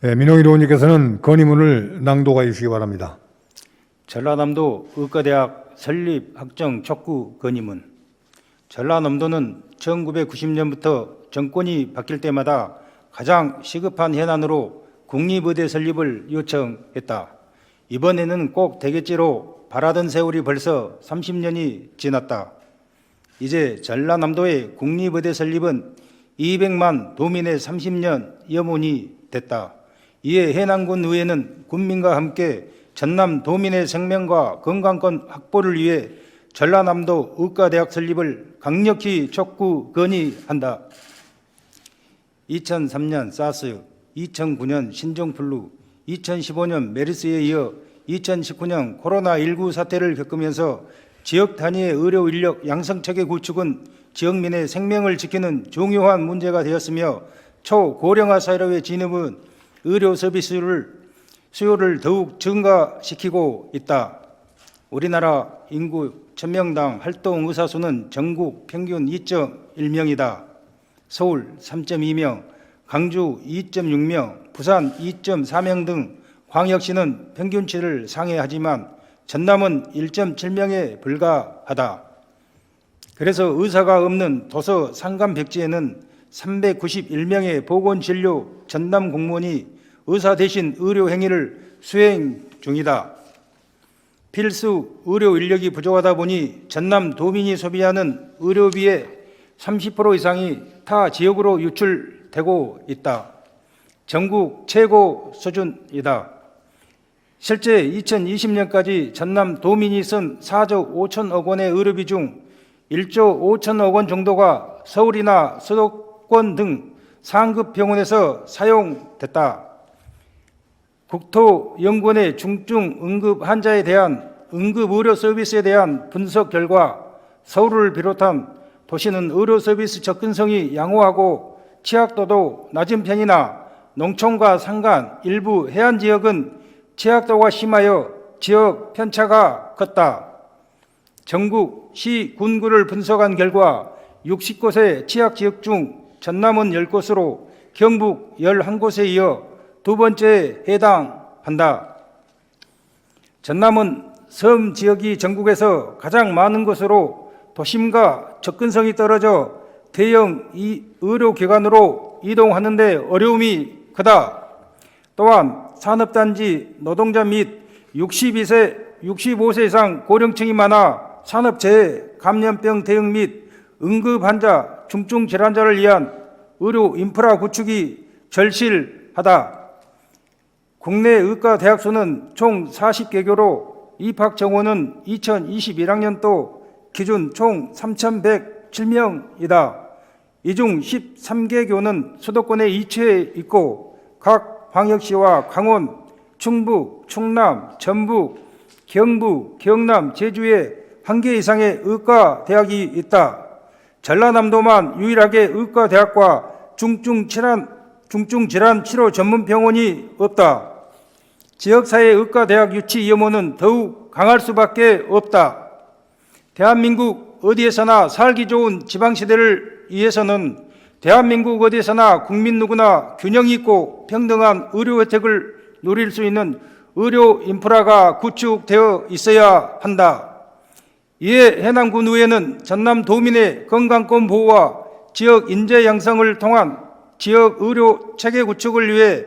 네, 민홍일 의원님께서는 건의문을 낭독하여 주시기 바랍니다. 전라남도 의과대학 설립 확정 촉구 건의문. 전라남도는 1990년부터 정권이 바뀔 때마다 가장 시급한 현안으로 국립의대 설립을 요청했다. 이번에는 꼭 되겠지로 바라던 세월이 벌써 30년이 지났다. 이제 전라남도의 국립의대 설립은 200만 도민의 30년 염원이 됐다. 이에 해남군 의회는 군민과 함께 전남 도민의 생명과 건강권 확보를 위해 전라남도 의과대학 설립을 강력히 촉구 건의한다. 2003년 사스, 2009년 신종플루, 2015년 메르스에 이어 2019년 코로나19 사태를 겪으면서 지역 단위의 의료 인력 양성체계 구축은 지역민의 생명을 지키는 중요한 문제가 되었으며 초고령화 사회로의 진입은 의료 서비스를 수요를 더욱 증가시키고 있다. 우리나라 인구 1000명당 활동 의사 수는 전국 평균 2.1명이다. 서울 3.2명, 강주 2.6명, 부산 2.4명 등 광역시는 평균치를 상회하지만 전남은 1.7명에 불과하다. 그래서 의사가 없는 도서 상감백지에는 391명의 보건진료 전담 공무원이 의사 대신 의료 행위를 수행 중이다. 필수 의료 인력이 부족하다 보니 전남 도민이 소비하는 의료비의 30% 이상이 타 지역으로 유출되고 있다. 전국 최고 수준이다. 실제 2020년까지 전남 도민이 쓴 4조 5천억 원의 의료비 중 1조 5천억 원 정도가 서울이나 수도권 등 상급 병원에서 사용됐다. 국토연구원의 중증 응급 환자에 대한 응급 의료 서비스에 대한 분석 결과 서울을 비롯한 도시는 의료 서비스 접근성이 양호하고 취약도도 낮은 편이나 농촌과 산간, 일부 해안 지역은 취약도가 심하여 지역 편차가 컸다. 전국 시, 군구를 분석한 결과 60곳의 취약 지역 중 전남은 10곳으로 경북 11곳에 이어 두 번째에 해당한다. 전남은 섬 지역이 전국에서 가장 많은 것으로 도심과 접근성이 떨어져 대형 의료기관으로 이동하는 데 어려움이 크다. 또한 산업단지 노동자 및 65세 이상 고령층이 많아 산업재해, 감염병 대응 및 응급환자, 중증질환자를 위한 의료 인프라 구축이 절실하다. 추진하다. 국내 의과대학 수는 총 40개교로 입학 정원은 2021학년도 기준 총 3,107명이다. 이 중 13개교는 수도권에 위치해 있고 각 광역시와 강원, 충북, 충남, 전북, 경부, 경남, 제주에 1개 이상의 의과대학이 있다. 전라남도만 유일하게 의과대학과 중증질환 치료 전문병원이 없다. 지역사회 의과대학 유치 염원은 더욱 강할 수밖에 없다. 대한민국 어디에서나 살기 좋은 지방시대를 위해서는 대한민국 어디에서나 국민 누구나 균형 있고 평등한 의료 혜택을 누릴 수 있는 의료 인프라가 구축되어 있어야 한다. 이에 해남군의회는 전남 도민의 건강권 보호와 지역 인재 양성을 통한 지역 의료 체계 구축을 위해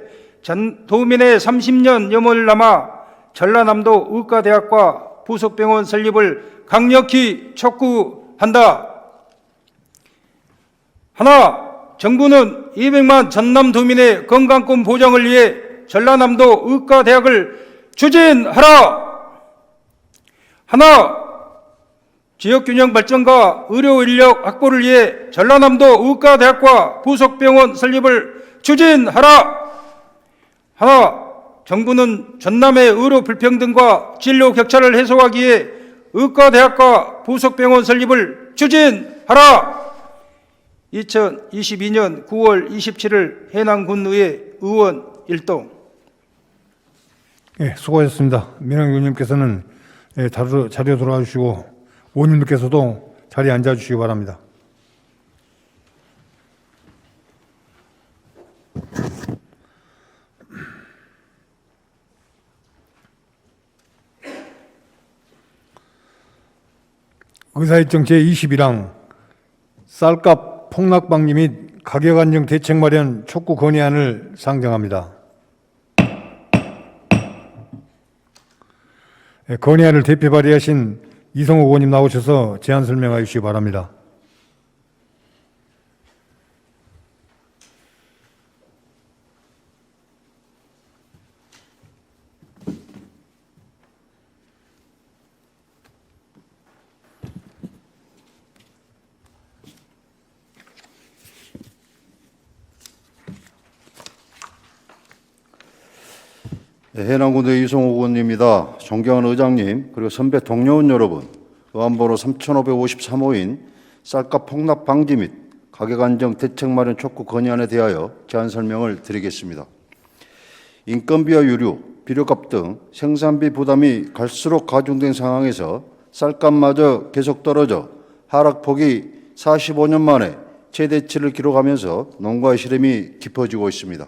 도민의 30년 염원을 남아 전라남도 의과대학과 부속병원 설립을 강력히 촉구한다. 하나, 정부는 200만 전남도민의 건강권 보장을 위해 전라남도 의과대학을 추진하라. 하나, 지역균형 발전과 의료인력 확보를 위해 전라남도 의과대학과 부속병원 설립을 추진하라. 하나, 정부는 전남의 의료 불평등과 진료 격차를 해소하기 위해 의과대학과 부속병원 설립을 추진하라. 2022년 9월 27일 해남군의회 의원 일동. 예, 수고하셨습니다. 민영 의원님께서는 자리에 돌아와 주시고 의원님께서도 자리에 앉아 주시기 바랍니다. 의사일정 제21항 쌀값 폭락 방지 및 가격 안정 대책 마련 촉구 건의안을 상정합니다. 건의안을 대표 발의하신 이성호 의원님 나오셔서 제안 설명해 주시기 바랍니다. 해남군의 이성호 의원입니다. 존경하는 의장님, 그리고 선배 동료원 여러분, 의안번호 3553호인 쌀값 폭락 방지 및 가격 안정 대책 마련 촉구 건의안에 대하여 제안 설명을 드리겠습니다. 인건비와 유류, 비료값 등 생산비 부담이 갈수록 가중된 상황에서 쌀값마저 계속 떨어져 하락폭이 45년 만에 최대치를 기록하면서 농가의 시름이 깊어지고 있습니다.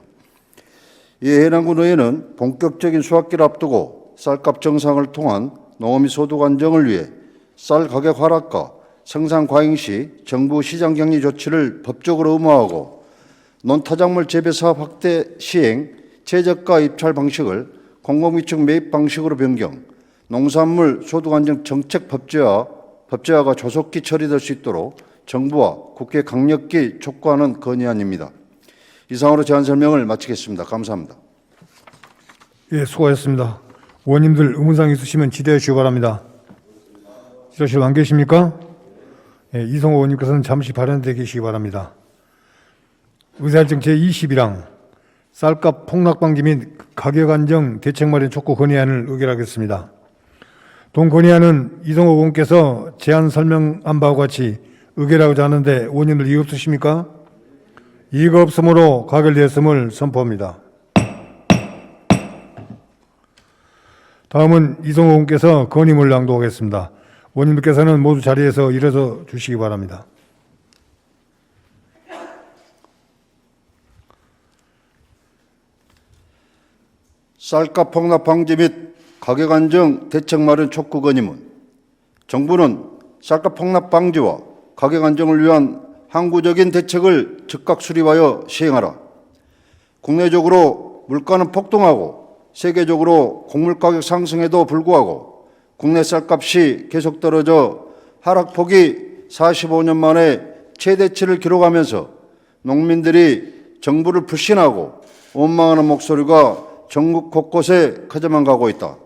이에 해남군의회는 본격적인 수확기를 앞두고 쌀값 정상을 통한 농어 및 소득 안정을 위해 쌀 가격 하락과 생산 과잉 시 정부 시장 격리 조치를 법적으로 의무화하고 논타작물 재배 사업 확대 시행 최저가 입찰 방식을 공공위축 매입 방식으로 변경, 농산물 소득 안정 정책 법제화가 조속히 처리될 수 있도록 정부와 국회에 강력히 촉구하는 건의안입니다. 이상으로 제안 설명을 마치겠습니다. 감사합니다. 예, 수고하셨습니다. 의원님들 의문사항 있으시면 질의해 주시기 바랍니다. 질의실 안 계십니까? 예, 이성호 의원님께서는 잠시 발언되어 계시기 바랍니다. 의사일정 제21항 쌀값 폭락 방지 및 가격 안정 대책 마련 촉구 건의안을 의결하겠습니다. 동 건의안은 이성호 의원께서 제안 설명한 바와 같이 의결하고자 하는데 의원님들 이의 없으십니까? 이의가 없으므로 가결되었음을 선포합니다. 다음은 이성호 의원께서 건의문을 낭독하겠습니다. 의원님들께서는 모두 자리에서 일어서 주시기 바랍니다. 쌀값 폭락 방지 및 가격 안정 대책 마련 촉구 건의문. 정부는 쌀값 폭락 방지와 가격 안정을 위한 항구적인 대책을 즉각 수립하여 시행하라. 국내적으로 물가는 폭등하고 세계적으로 곡물 가격 상승에도 불구하고 국내 쌀값이 계속 떨어져 하락폭이 45년 만에 최대치를 기록하면서 농민들이 정부를 불신하고 원망하는 목소리가 전국 곳곳에 커져만 가고 있다.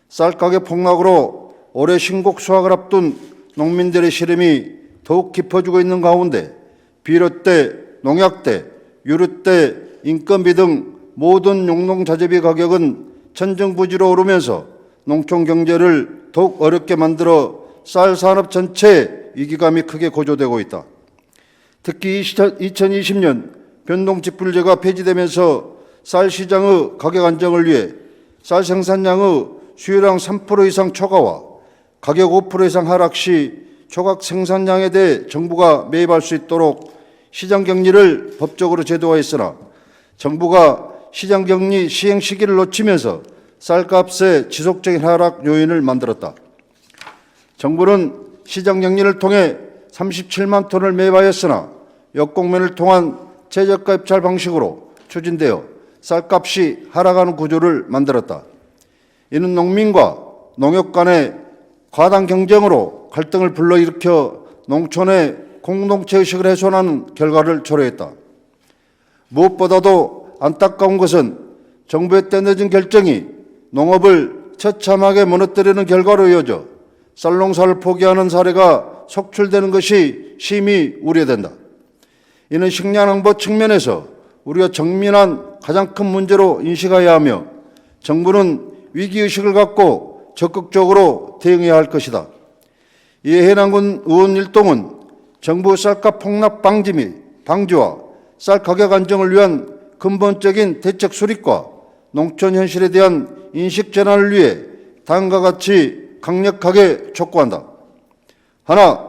쌀가격 폭락으로 올해 신곡 수확을 앞둔 농민들의 시름이 더욱 깊어지고 있는 가운데 비료대, 농약대, 유류대, 인건비 등 모든 용농자재비 가격은 천정부지로 오르면서 농촌 경제를 더욱 어렵게 만들어 쌀 산업 전체에 위기감이 크게 고조되고 있다. 특히 2020년 변동직불제가 폐지되면서 쌀 시장의 가격 안정을 위해 쌀 생산량의 수요량 3% 이상 초과와 가격 5% 이상 하락 시 초각 생산량에 대해 정부가 매입할 수 있도록 시장격리를 법적으로 제도화했으나 정부가 시장격리 시행 시기를 놓치면서 쌀값의 지속적인 하락 요인을 만들었다. 정부는 시장격리를 통해 37만 톤을 매입하였으나 역공면을 통한 최저가 입찰 방식으로 추진되어 쌀값이 하락하는 구조를 만들었다. 이는 농민과 농협 간의 과당 경쟁으로 갈등을 불러일으켜 농촌의 공동체 의식을 훼손하는 결과를 초래했다. 무엇보다도 안타까운 것은 정부의 때늦은 결정이 농업을 처참하게 무너뜨리는 결과로 이어져 쌀농사를 포기하는 사례가 속출되는 것이 심히 우려된다. 이는 식량 안보 측면에서 우리가 정민한 가장 큰 문제로 인식해야 하며 정부는 위기의식을 갖고 적극적으로 대응해야 할 것이다. 이에 해남군 의원 일동은 정부 쌀값 폭락 방지 및 방지와 쌀 가격 안정을 위한 근본적인 대책 수립과 농촌 현실에 대한 인식 전환을 위해 다음과 같이 강력하게 촉구한다. 하나,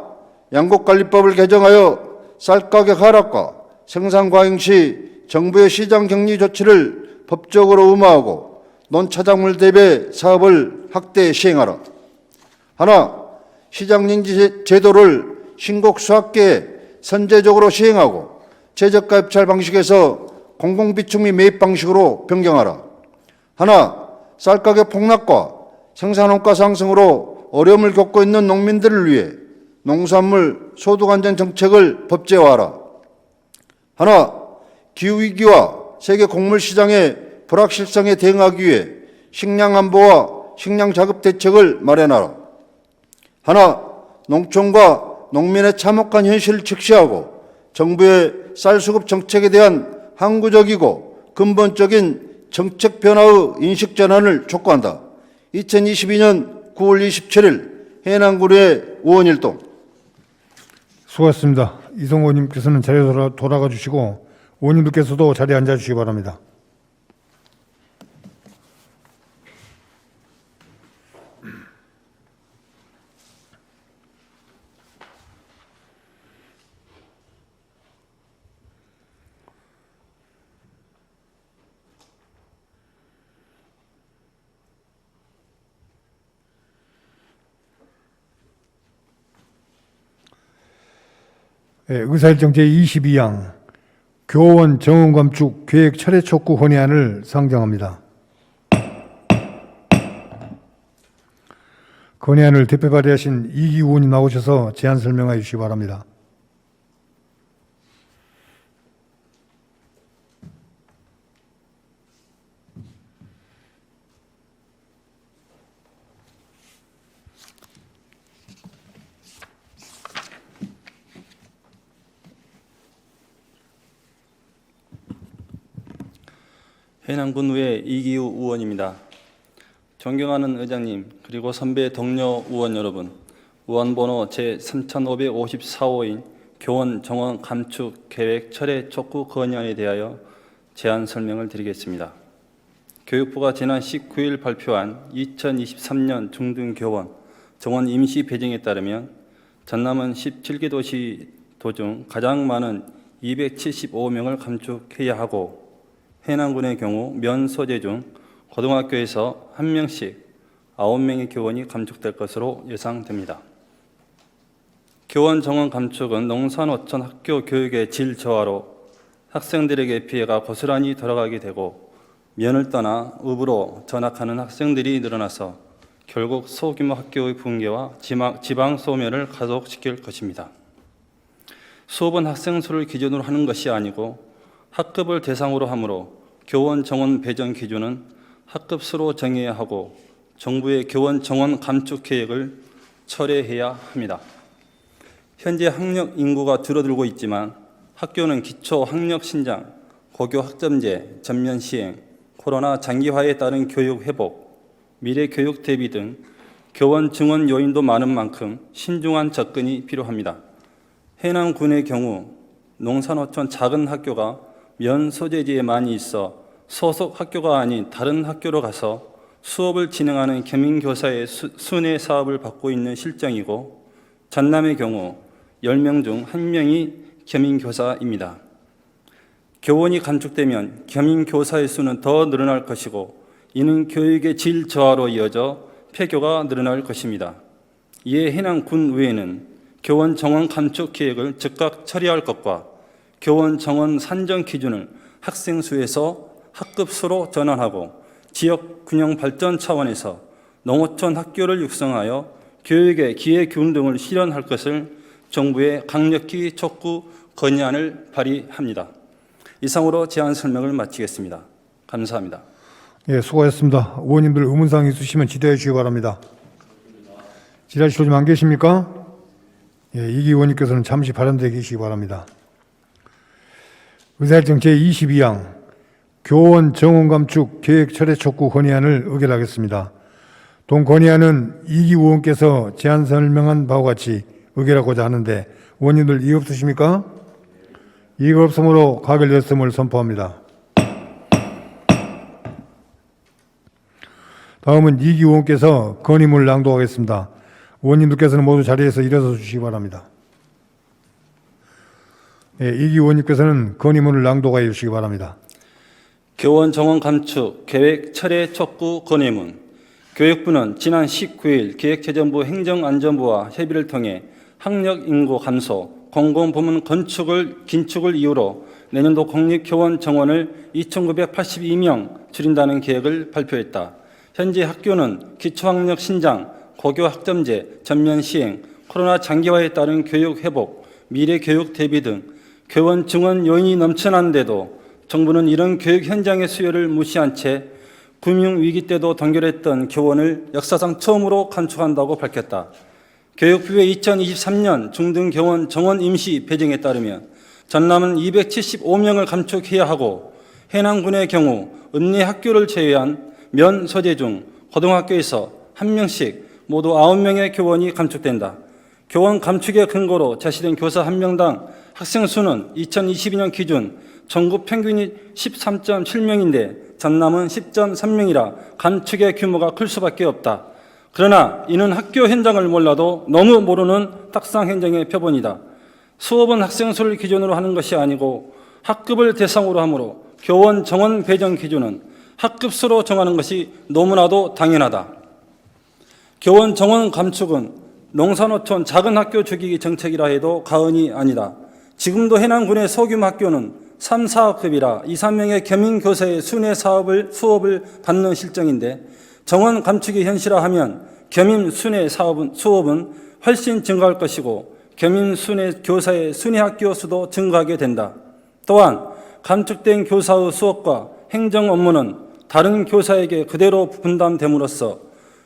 양곡관리법을 개정하여 쌀 가격 하락과 생산 과잉 시 정부의 시장 격리 조치를 법적으로 의무화하고 논차작물 대비 사업을 확대 시행하라. 하나, 시장 격리 제도를 신곡 수확기에 선제적으로 시행하고 최저가 입찰 방식에서 공공비축 및 매입 방식으로 변경하라. 하나, 쌀가격 폭락과 생산원가 상승으로 어려움을 겪고 있는 농민들을 위해 농산물 소득안정 정책을 법제화하라. 하나, 기후위기와 세계 곡물시장의 불확실성에 대응하기 위해 식량안보와 식량자급 대책을 마련하라. 하나, 농촌과 농민의 참혹한 현실을 직시하고 정부의 쌀수급 정책에 대한 항구적이고 근본적인 정책 변화의 인식 전환을 촉구한다. 2022년 9월 27일 해남군의 의원일동. 수고하셨습니다. 이성 의원님께서는 자리에 돌아가 주시고 의원님들께서도 자리에 앉아 주시기 바랍니다. 의사일정 제22항 교원 정원 감축 계획 철회 촉구 건의안을 상정합니다. 건의안을 대표 발의하신 이기 의원님 나오셔서 제안 설명해 주시기 바랍니다. 해남군의회 이기우 의원입니다. 존경하는 의장님 그리고 선배 동료 의원 여러분, 의원번호 제3554호인 교원 정원 감축 계획 철회 촉구 건의안에 대하여 제안 설명을 드리겠습니다. 교육부가 지난 19일 발표한 2023년 중등교원 정원 임시 배정에 따르면 전남은 17개 도시 도중 가장 많은 275명을 감축해야 하고 해남군의 경우 면 소재 중 고등학교에서 1명씩 9명의 교원이 감축될 것으로 예상됩니다. 교원 정원 감축은 농산어촌 학교 교육의 질 저하로 학생들에게 피해가 고스란히 돌아가게 되고 면을 떠나 읍으로 전학하는 학생들이 늘어나서 결국 소규모 학교의 붕괴와 지방 소멸을 가속시킬 것입니다. 수업은 학생 수를 기준으로 하는 것이 아니고 학급을 대상으로 하므로 교원 정원 배정 기준은 학급수로 정해야 하고 정부의 교원 정원 감축 계획을 철회해야 합니다. 현재 학력 인구가 줄어들고 있지만 학교는 기초 학력 신장, 고교 학점제 전면 시행, 코로나 장기화에 따른 교육 회복, 미래 교육 대비 등 교원 증원 요인도 많은 만큼 신중한 접근이 필요합니다. 해남군의 경우 농산어촌 작은 학교가 면 소재지에 많이 있어 소속 학교가 아닌 다른 학교로 가서 수업을 진행하는 겸임교사의 순회 사업을 받고 있는 실정이고, 전남의 경우 10명 중 1명이 겸임교사입니다. 교원이 감축되면 겸임교사의 수는 더 늘어날 것이고, 이는 교육의 질 저하로 이어져 폐교가 늘어날 것입니다. 이에 해남군의회는 교원 정원 감축 계획을 즉각 처리할 것과 교원 정원 산정 기준을 학생 수에서 학급수로 전환하고 지역 균형 발전 차원에서 농어촌 학교를 육성하여 교육의 기회균 등을 실현할 것을 정부에 강력히 촉구 건의안을 발의합니다. 이상으로 제안 설명을 마치겠습니다. 감사합니다. 예, 수고하셨습니다. 의원님들 의문사항 있으시면 지도해 주시기 바랍니다. 질의하실 분 안 계십니까? 예, 이기 의원님께서는 잠시 발언대에 계시기 바랍니다. 의사일정 제22항 교원 정원 감축 계획 철회 촉구 건의안을 의결하겠습니다. 동 건의안은 이기 의원께서 제안 설명한 바와 같이 의결하고자 하는데 의원님들 이의 없으십니까? 이의가 없으므로 가결됐음을 선포합니다. 다음은 이기 의원께서 건의문을 낭독하겠습니다. 의원님들께서는 모두 자리에서 일어서 주시기 바랍니다. 예, 이기 의원님께서는 건의문을 낭독하여 주시기 바랍니다. 교원 정원 감축 계획 철회 촉구 건의문. 교육부는 지난 19일 기획재정부 행정안전부와 협의를 통해 학력 인구 감소, 공공부문 긴축을 이유로 내년도 공립교원 정원을 2,982명 줄인다는 계획을 발표했다. 현재 학교는 기초학력 신장, 고교 학점제 전면 시행, 코로나 장기화에 따른 교육 회복, 미래 교육 대비 등 교원 증원 요인이 넘쳐난데도 정부는 이런 교육 현장의 수요를 무시한 채 금융위기 때도 동결했던 교원을 역사상 처음으로 감축한다고 밝혔다. 교육부의 2023년 중등교원 정원 임시 배정에 따르면 전남은 275명을 감축해야 하고, 해남군의 경우 읍내 학교를 제외한 면 소재 중 고등학교에서 1명씩 모두 9명의 교원이 감축된다. 교원 감축의 근거로 제시된 교사 1명당 학생 수는 2022년 기준 전국 평균이 13.7명인데 전남은 10.3명이라 감축의 규모가 클 수밖에 없다. 그러나 이는 학교 현장을 몰라도 너무 모르는 탁상 행정의 표본이다. 수업은 학생 수를 기준으로 하는 것이 아니고 학급을 대상으로 하므로 교원 정원 배정 기준은 학급수로 정하는 것이 너무나도 당연하다. 교원 정원 감축은 농산어촌 작은 학교 죽이기 정책이라 해도 과언이 아니다. 지금도 해남군의 소규모 학교는 3, 4학급이라 2, 3명의 겸임교사의 순회 수업을 받는 실정인데, 정원 감축이 현실화하면 겸임 순회 수업은 훨씬 증가할 것이고 겸임 순회 교사의 순회 학교 수도 증가하게 된다. 또한 감축된 교사의 수업과 행정 업무는 다른 교사에게 그대로 분담됨으로써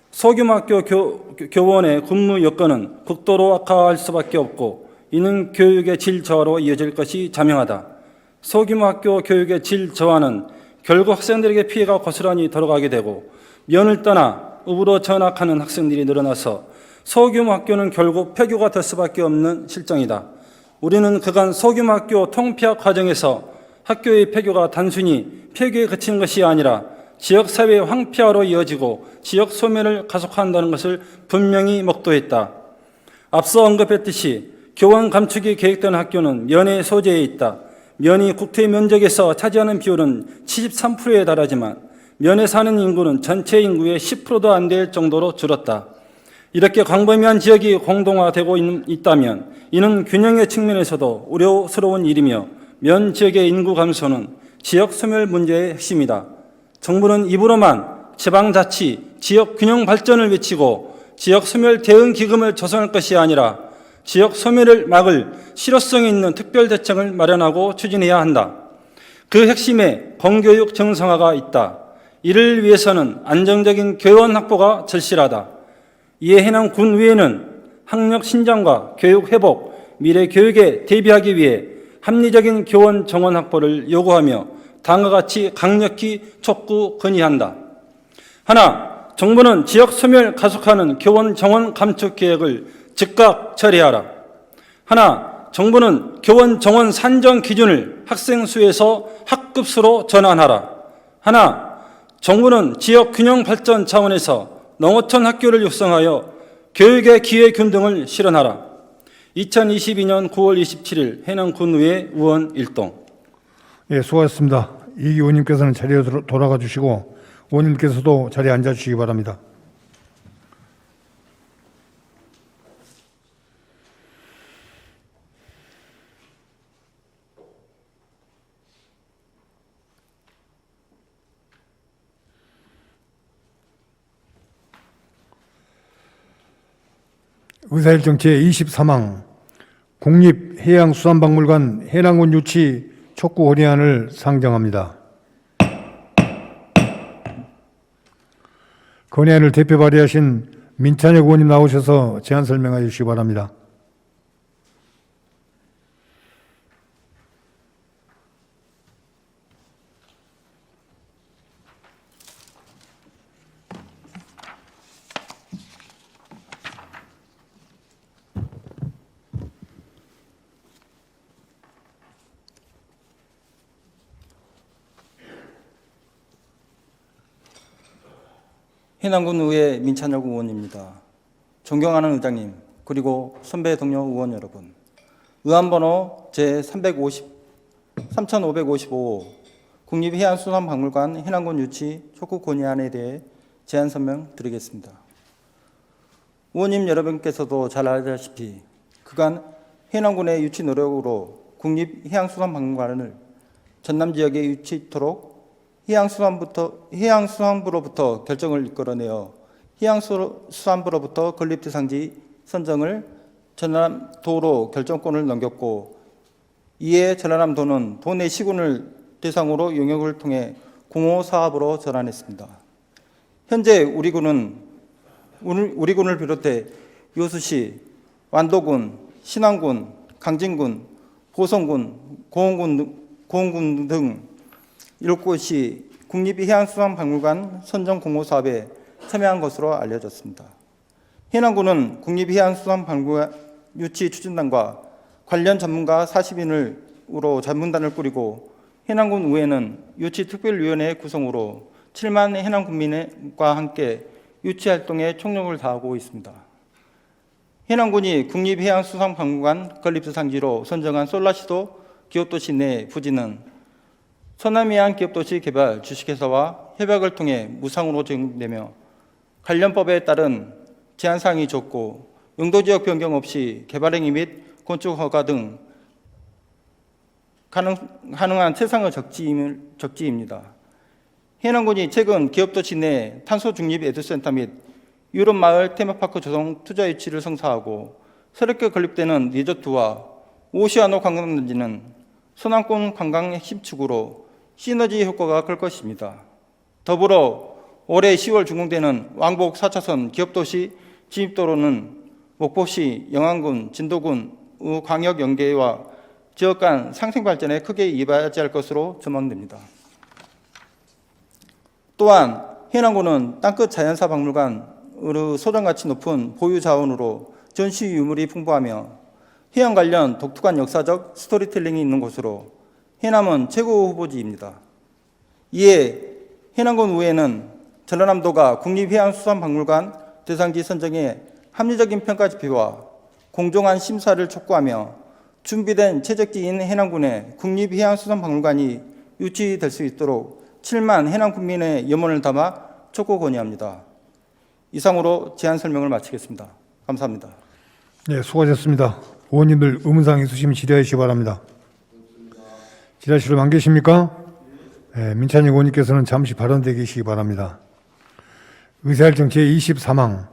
소규모 학교 교원의 근무 여건은 극도로 악화할 수밖에 없고, 이는 교육의 질 저하로 이어질 것이 자명하다. 소규모 학교 교육의 질 저하는 결국 학생들에게 피해가 고스란히 들어가게 되고, 면을 떠나 읍으로 전학하는 학생들이 늘어나서 소규모 학교는 결국 폐교가 될 수밖에 없는 실정이다. 우리는 그간 소규모 학교 통폐합 과정에서 학교의 폐교가 단순히 폐교에 그치는 것이 아니라 지역사회의 황폐화로 이어지고 지역 소멸을 가속화한다는 것을 분명히 목도했다. 앞서 언급했듯이 교원 감축이 계획된 학교는 면의 소재에 있다. 면이 국토의 면적에서 차지하는 비율은 73%에 달하지만 면에 사는 인구는 전체 인구의 10%도 안 될 정도로 줄었다. 이렇게 광범위한 지역이 공동화되고 있다면 이는 균형의 측면에서도 우려스러운 일이며, 면 지역의 인구 감소는 지역 소멸 문제의 핵심이다. 정부는 입으로만 지방자치, 지역 균형 발전을 외치고 지역 소멸 대응 기금을 조성할 것이 아니라 지역 소멸을 막을 실효성 있는 특별 대책을 마련하고 추진해야 한다. 그 핵심에 공교육 정상화가 있다. 이를 위해서는 안정적인 교원 확보가 절실하다. 이에 해남 군의회는 학력 신장과 교육 회복, 미래 교육에 대비하기 위해 합리적인 교원 정원 확보를 요구하며 다음과 같이 강력히 촉구 건의한다. 하나, 정부는 지역 소멸 가속하는 교원 정원 감축 계획을 즉각 처리하라. 하나, 정부는 교원 정원 산정 기준을 학생 수에서 학급수로 전환하라. 하나, 정부는 지역 균형 발전 차원에서 농어촌 학교를 육성하여 교육의 기회 균등을 실현하라. 2022년 9월 27일 해남군의회 의원 일동. 예, 수고하셨습니다. 이 의원님께서는 자리로 돌아가 주시고 의원님께서도 자리에 앉아 주시기 바랍니다. 의사일정 제23항 국립해양수산박물관 해남군 유치 촉구 건의안을 상정합니다. 건의안을 대표 발의하신 민찬혁 의원님 나오셔서 제안 설명해 주시기 바랍니다. 해남군 의회 민찬혁 의원입니다. 존경하는 의장님, 그리고 선배 동료 의원 여러분, 의안번호 제3555 국립해양수산박물관 해남군 유치 촉구 건의안에 대해 제안 설명 드리겠습니다. 의원님 여러분께서도 잘 아시다시피 그간 해남군의 유치 노력으로 국립해양수산박물관을 전남 지역에 유치토록 해양수산부로부터 결정을 이끌어내어 해양수산부로부터 건립대상지 선정을 전라남도로 결정권을 넘겼고, 이에 전라남도는 도내 시군을 대상으로 용역을 통해 공호 사업으로 전환했습니다. 현재 우리군을 비롯해 여수시, 완도군, 신안군, 강진군, 보성군, 고흥군 등 7곳이 국립해양수산박물관 선정 공모 사업에 참여한 것으로 알려졌습니다. 해남군은 국립해양수산박물관 유치 추진단과 관련 전문가 40인으로 전문단을 꾸리고, 해남군 의회는 유치특별위원회 구성으로 7만 해남 군민과 함께 유치 활동에 총력을 다하고 있습니다. 해남군이 국립해양수산박물관 건립대상지로 선정한 솔라시도 기업도시 내 부지는 서남해안 기업도시 개발 주식회사와 협약을 통해 무상으로 제공되며, 관련 법에 따른 제한사항이 적고 용도지역 변경 없이 개발행위 및 건축 허가 등 가능한 최상의 적지입니다. 해남군이 최근 기업도시 내 탄소 중립 에듀센터 및 유럽마을 테마파크 조성 투자 유치를 성사하고, 새롭게 건립되는 리조트와 오시아노 관광단지는 서남권 관광 핵심축으로 시너지 효과가 클 것입니다. 더불어 올해 10월 준공되는 왕복 4차선 기업도시 진입도로는 목포시, 영안군, 진도군의 광역 연계와 지역 간 상생 발전에 크게 이바지할 것으로 전망됩니다. 또한 해남군은 땅끝 자연사 박물관의 소장가치 높은 보유 자원으로 전시 유물이 풍부하며 해양 관련 독특한 역사적 스토리텔링이 있는 곳으로 해남은 최고 후보지입니다. 이에 해남군 의회는 전라남도가 국립해양수산박물관 대상지 선정에 합리적인 평가 지표와 공정한 심사를 촉구하며 준비된 최적지인 해남군의 국립해양수산박물관이 유치될 수 있도록 7만 해남 군민의 염원을 담아 촉구 건의합니다. 이상으로 제안 설명을 마치겠습니다. 감사합니다. 네, 수고하셨습니다. 의원님들 의문사항 있으시면 질의해 주시기 바랍니다. 질의실로 안 계십니까? 네, 민찬희 의원님께서는 잠시 발언되어 계시기 바랍니다. 의사일정 제23항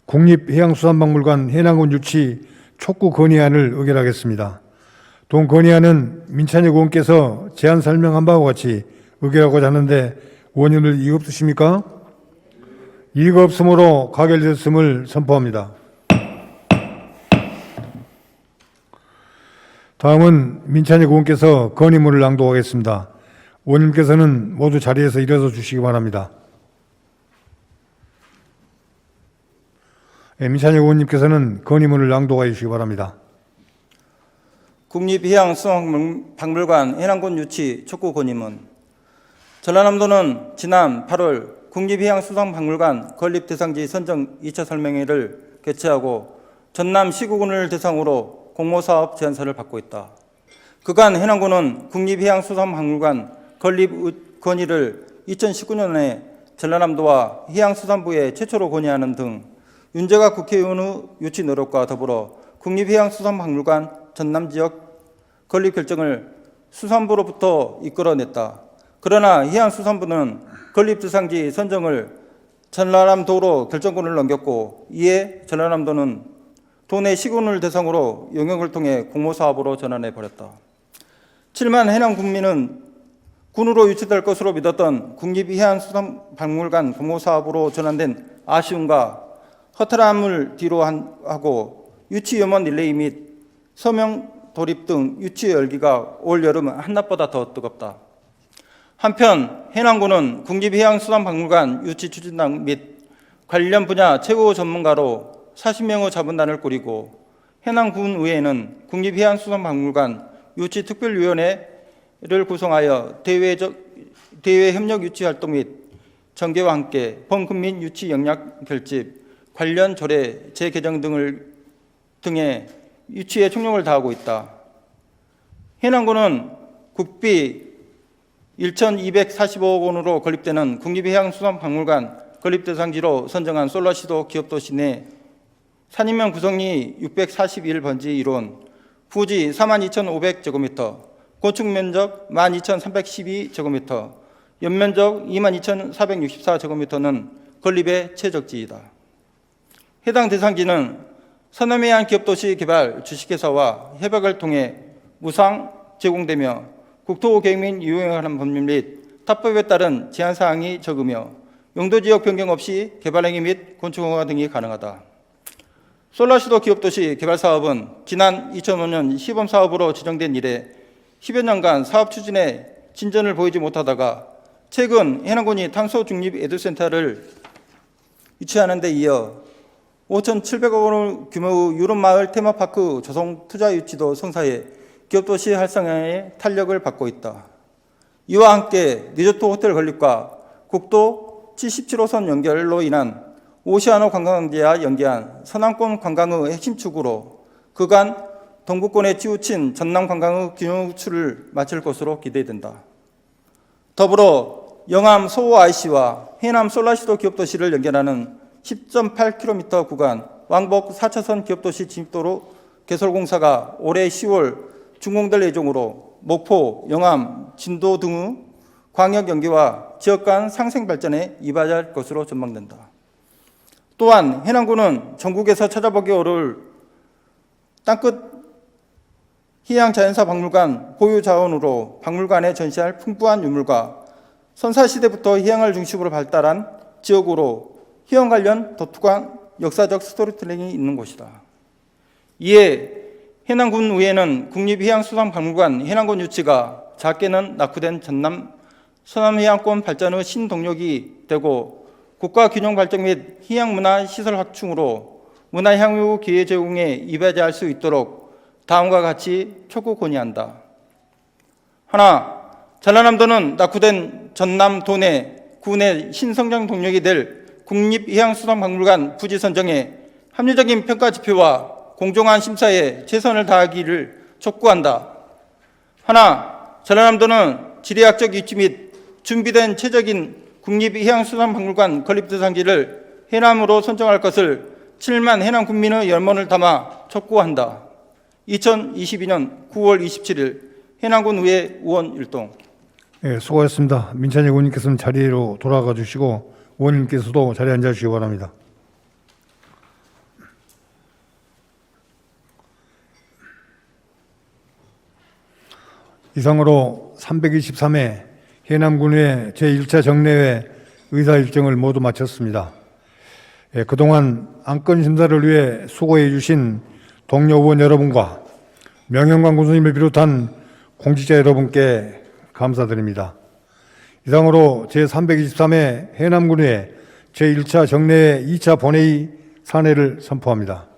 국립해양수산박물관 해남군 유치 촉구 건의안을 의결하겠습니다. 동 건의안은 민찬혁 의원께서 제안 설명한 바와 같이 의결하고자 하는데 의원님들 이의 없으십니까? 이의가 없으므로 가결되었음을 선포합니다. 다음은 민찬혁 의원께서 건의문을 낭독하겠습니다. 의원님께서는 모두 자리에서 일어서 주시기 바랍니다. 민찬혁 의원님께서는 건의문을 낭독해 주시기 바랍니다. 국립해양수산박물관 해남군 유치 촉구 건의문. 전라남도는 지난 8월 국립해양수산박물관 건립 대상지 선정 2차 설명회를 개최하고 전남 시구군을 대상으로 공모사업 제안서를 받고 있다. 그간 해남군은 국립해양수산박물관 건립 건의를 2019년에 전라남도와 해양수산부에 최초로 건의하는 등 윤재가 국회의원의 유치 노력과 더불어 국립해양수산박물관 전남지역 건립 결정을 수산부로부터 이끌어냈다. 그러나 해양수산부는 건립 대상지 선정을 전라남도로 결정권을 넘겼고 이에 전라남도는 도내 시군을 대상으로 용역을 통해 공모사업으로 전환해 버렸다. 7만 해남 국민은 군으로 유치될 것으로 믿었던 국립해양수산박물관 공모사업으로 전환된 아쉬움과 허탈함을 뒤로 하고 유치 염원 릴레이 및 서명 돌입 등 유치 열기가 올 여름 한낮보다 더 뜨겁다. 한편 해남군은 국립해양수산박물관 유치 추진단 및 관련 분야 최고 전문가로 40명의 자문단을 꾸리고 해남군의회는 국립해양수산박물관 유치특별위원회를 구성하여 대외 협력 유치 활동 및 전개와 함께 범국민 유치 역량 결집, 관련 조례 재개정 등의 유치에 총력을 다하고 있다. 해남군은 국비 1,245억 원으로 건립되는 국립해양수산박물관 건립 대상지로 선정한 솔라시도 기업도시 내 산인면 구성리 641번지 이론, 부지 42,500제곱미터, 건축면적 12,312제곱미터, 연면적 22,464제곱미터는 건립의 최적지이다. 해당 대상지는 서남해안 기업도시 개발 주식회사와 협약을 통해 무상 제공되며 국토계획 및 유형에 관한 법률 및 탑법에 따른 제한사항이 적으며 용도지역 변경 없이 개발행위 및 건축허가 등이 가능하다. 솔라시도 기업도시 개발사업은 지난 2005년 시범사업으로 지정된 이래 10여 년간 사업 추진에 진전을 보이지 못하다가 최근 해남군이 탄소중립 에듀센터를 유치하는 데 이어 5,700억 원 규모의 유럽마을 테마파크 조성 투자 유치도 성사해 기업도시 활성화에 탄력을 받고 있다. 이와 함께 리조트 호텔 건립과 국도 77호선 연결로 인한 오시아노 관광지와 연계한 서남권 관광의 핵심 축으로 그간 동부권에 치우친 전남 관광의 균형 호출을 마칠 것으로 기대된다. 더불어 영암 소호 IC와 해남 솔라시도 기업도시를 연결하는 10.8km 구간 왕복 4차선 기업도시 진입도로 개설공사가 올해 10월 준공될 예정으로 목포, 영암, 진도 등의 광역 연계와 지역 간 상생 발전에 이바지할 것으로 전망된다. 또한 해남군은 전국에서 찾아보기 어려울 땅끝 해양자연사박물관 보유 자원으로 박물관에 전시할 풍부한 유물과 선사시대부터 해양을 중심으로 발달한 지역으로 해양 관련 독특한 역사적 스토리텔링이 있는 곳이다. 이에 해남군의회는 국립해양수산박물관 해남군 유치가 작게는 낙후된 전남 서남해양권 발전의 신동력이 되고 국가균형 발전 및 해양문화시설 확충으로 문화향유 기회 제공에 이바지할 수 있도록 다음과 같이 촉구 건의한다. 하나, 전라남도는 낙후된 전남 도내 군의 신성장 동력이 될 국립해양수산박물관 부지 선정에 합리적인 평가 지표와 공정한 심사에 최선을 다하기를 촉구한다. 하나, 전라남도는 지리학적 위치 및 준비된 최적인 국립해양수산박물관 건립 대상지를 해남으로 선정할 것을 7만 해남 국민의 열망을 담아 촉구한다. 2022년 9월 27일 해남군 의회 의원 일동. 네, 수고하셨습니다. 민찬혁 의원님께서는 자리로 돌아가 주시고 의원님께서도 자리에 앉아 주시기 바랍니다. 이상으로 323회 해남군의 제1차 정례회 의사 일정을 모두 마쳤습니다. 그동안 안건 심사를 위해 수고해 주신 동료 의원 여러분과 명영관 군수님을 비롯한 공직자 여러분께 감사드립니다. 이상으로 제323회 해남군의 제1차 정례회 2차 본회의 산회를 선포합니다.